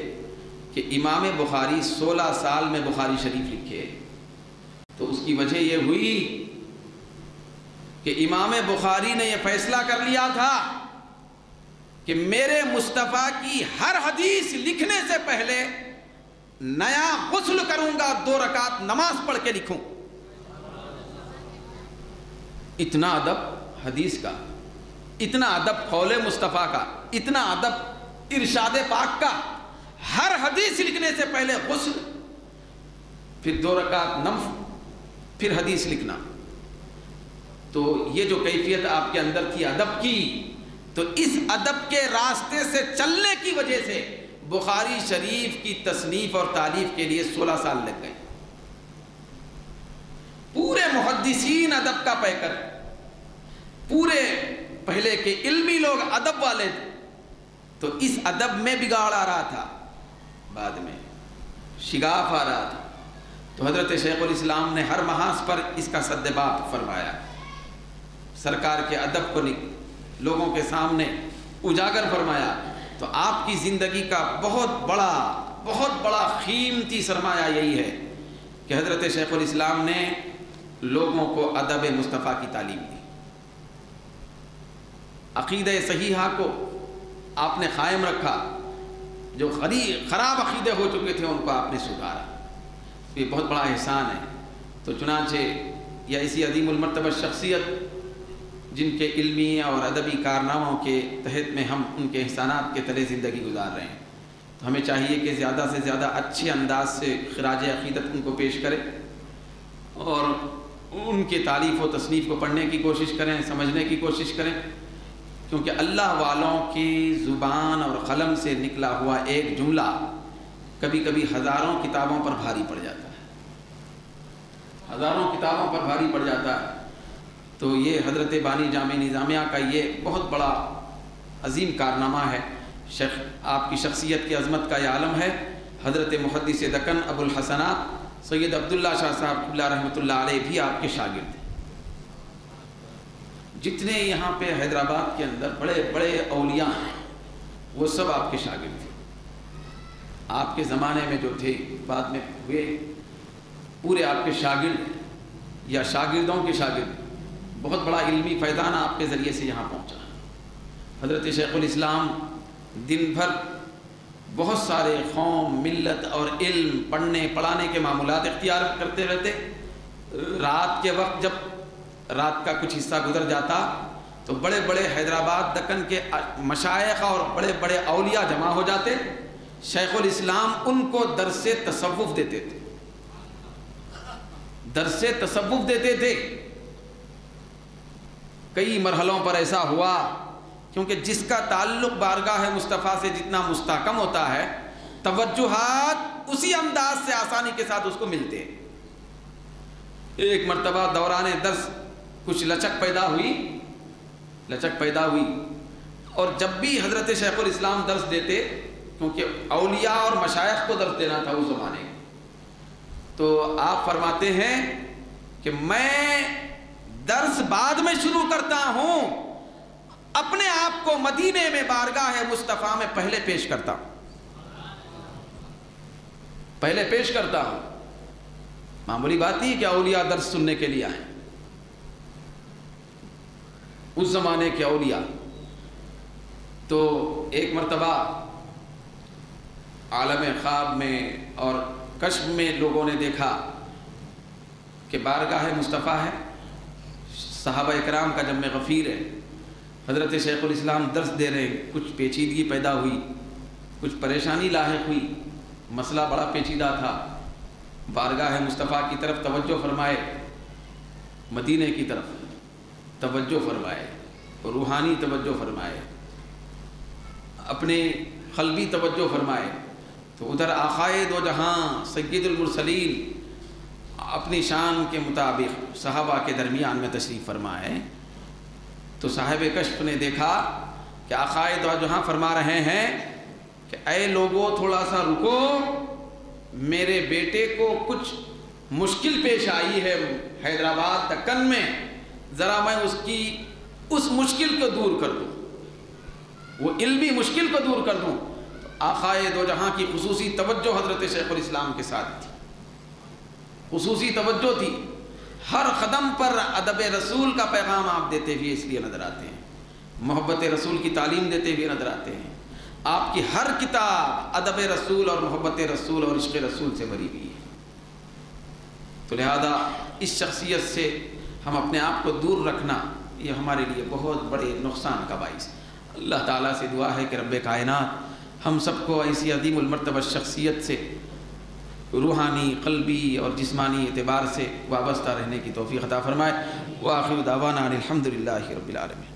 کہ امام بخاری 16 سال میں بخاری شریف لکھے، تو اس کی وجہ یہ ہوئی کہ امام بخاری نے یہ فیصلہ کر لیا تھا کہ میرے مصطفیٰ کی ہر حدیث لکھنے سے پہلے نیا غسل کروں گا، 2 رکعت نماز پڑھ کے لکھوں۔ اتنا ادب حدیث کا، اتنا ادب قول مصطفیٰ کا، اتنا ادب ارشاد پاک کا، ہر حدیث لکھنے سے پہلے غسل، پھر 2 رکعت نفل، پھر حدیث لکھنا۔ تو یہ جو کیفیت آپ کے اندر تھی ادب کی، تو اس ادب کے راستے سے چلنے کی وجہ سے بخاری شریف کی تصنیف اور تالیف کے لیے 16 سال لگ گئے۔ پورے محدثین ادب کا پیکر، پورے پہلے کے علمی لوگ ادب والے تھے، تو اس ادب میں بگاڑ آ رہا تھا، بعد میں شگاف آ رہا تھا، تو حضرت شیخ الاسلام نے ہر محاذ پر اس کا سدباب فرمایا، سرکار کے ادب کو لوگوں کے سامنے اجاگر فرمایا۔ تو آپ کی زندگی کا بہت بڑا قیمتی سرمایہ یہی ہے کہ حضرت شیخ الاسلام نے لوگوں کو ادب مصطفیٰ کی تعلیم دی، عقیدہ صحیحہ کو آپ نے قائم رکھا، جو خراب عقیدے ہو چکے تھے ان کو آپ نے سدھارا، یہ بہت بڑا احسان ہے۔ تو چنانچہ یہ ایسی عظیم المرتبہ شخصیت جن کے علمی اور ادبی کارناموں کے تحت میں ہم ان کے احسانات کے تلے زندگی گزار رہے ہیں، تو ہمیں چاہیے کہ زیادہ سے زیادہ اچھے انداز سے خراج عقیدت ان کو پیش کریں اور ان کے تالیف و تصنیف کو پڑھنے کی کوشش کریں، سمجھنے کی کوشش کریں، کیونکہ اللہ والوں کی زبان اور قلم سے نکلا ہوا ایک جملہ کبھی کبھی ہزاروں کتابوں پر بھاری پڑ جاتا ہے، ہزاروں کتابوں پر بھاری پڑ جاتا ہے۔ تو یہ حضرت بانی جامع نظامیہ کا یہ بہت بڑا عظیم کارنامہ ہے، آپ کی شخصیت کی عظمت کا یہ عالم ہے۔ حضرت محدث دکن ابو الحسنات سید عبداللہ شاہ صاحب اللہ رحمۃ اللہ علیہ بھی آپ کے شاگرد ہیں، جتنے یہاں پہ حیدرآباد کے اندر بڑے بڑے اولیاء ہیں وہ سب آپ کے شاگرد تھے. آپ کے زمانے میں جو تھے بعد میں ہوئے پورے آپ کے شاگرد یا شاگردوں کے شاگرد. بہت بڑا علمی فیضان آپ کے ذریعے سے یہاں پہنچا. حضرت شیخ الاسلام دن بھر بہت سارے قوم ملت اور علم پڑھنے پڑھانے کے معمولات اختیار کرتے رہتے. رات کے وقت جب رات کا کچھ حصہ گزر جاتا تو بڑے بڑے حیدرآباد دکن کے مشائخ اور بڑے بڑے اولیاء جمع ہو جاتے. شیخ الاسلام ان کو درس تصوف دیتے تھے. درس تصوف دیتے تھے. کئی مرحلوں پر ایسا ہوا کیونکہ جس کا تعلق بارگاہ مصطفیٰ سے جتنا مستحکم ہوتا ہے توجہات اسی انداز سے آسانی کے ساتھ اس کو ملتے ہیں. ایک مرتبہ دوران درس کچھ لچک پیدا ہوئی اور جب بھی حضرت شیخ الاسلام درس دیتے کیونکہ اولیاء اور مشائخ کو درس دینا تھا اس زمانے میں تو آپ فرماتے ہیں کہ میں درس بعد میں شروع کرتا ہوں اپنے آپ کو مدینے میں بارگاہ مصطفیٰ میں پہلے پیش کرتا ہوں. معمولی بات نہیں کہ اولیاء درس سننے کے لیے آئیں. اس زمانے کے اولیاء تو ایک مرتبہ عالم خواب میں اور کشف میں لوگوں نے دیکھا کہ بارگاہ مصطفیٰ ہے. صحابہ اکرام کا جمع غفیر ہے. حضرت شیخ الاسلام درس دے رہے ہیں. کچھ پیچیدگی پیدا ہوئی, کچھ پریشانی لاحق ہوئی. مسئلہ بڑا پیچیدہ تھا. بارگاہ مصطفیٰ کی طرف توجہ فرمائے, مدینے کی طرف توجہ فرمائے, روحانی توجہ فرمائے, اپنے قلبی توجہ فرمائے. تو ادھر آقائے دو جہاں سید المرسلین اپنی شان کے مطابق صحابہ کے درمیان میں تشریف فرمائے. تو صاحب کشف نے دیکھا کہ آقائے دو جہاں فرما رہے ہیں کہ اے لوگوں تھوڑا سا رکو, میرے بیٹے کو کچھ مشکل پیش آئی ہے حیدرآباد دکن میں, ذرا میں اس مشکل کو دور کر دوں, وہ علمی مشکل کو دور کر دوں. آقائے دو جہاں کی خصوصی توجہ حضرت شیخ الاسلام کے ساتھ تھی, خصوصی توجہ تھی. ہر قدم پر ادب رسول کا پیغام آپ دیتے ہوئے اس لیے نظر آتے ہیں, محبت رسول کی تعلیم دیتے ہوئے نظر آتے ہیں. آپ کی ہر کتاب ادب رسول اور محبت رسول اور عشق رسول سے بھری ہوئی ہے. تو لہذا اس شخصیت سے ہم اپنے آپ کو دور رکھنا یہ ہمارے لیے بہت بڑے نقصان کا باعث. اللہ تعالیٰ سے دعا ہے کہ رب کائنات ہم سب کو ایسی عظیم المرتبہ شخصیت سے روحانی, قلبی اور جسمانی اعتبار سے وابستہ رہنے کی توفیق عطا فرمائے. وآخر دعوانا الحمدللہ رب العالمین.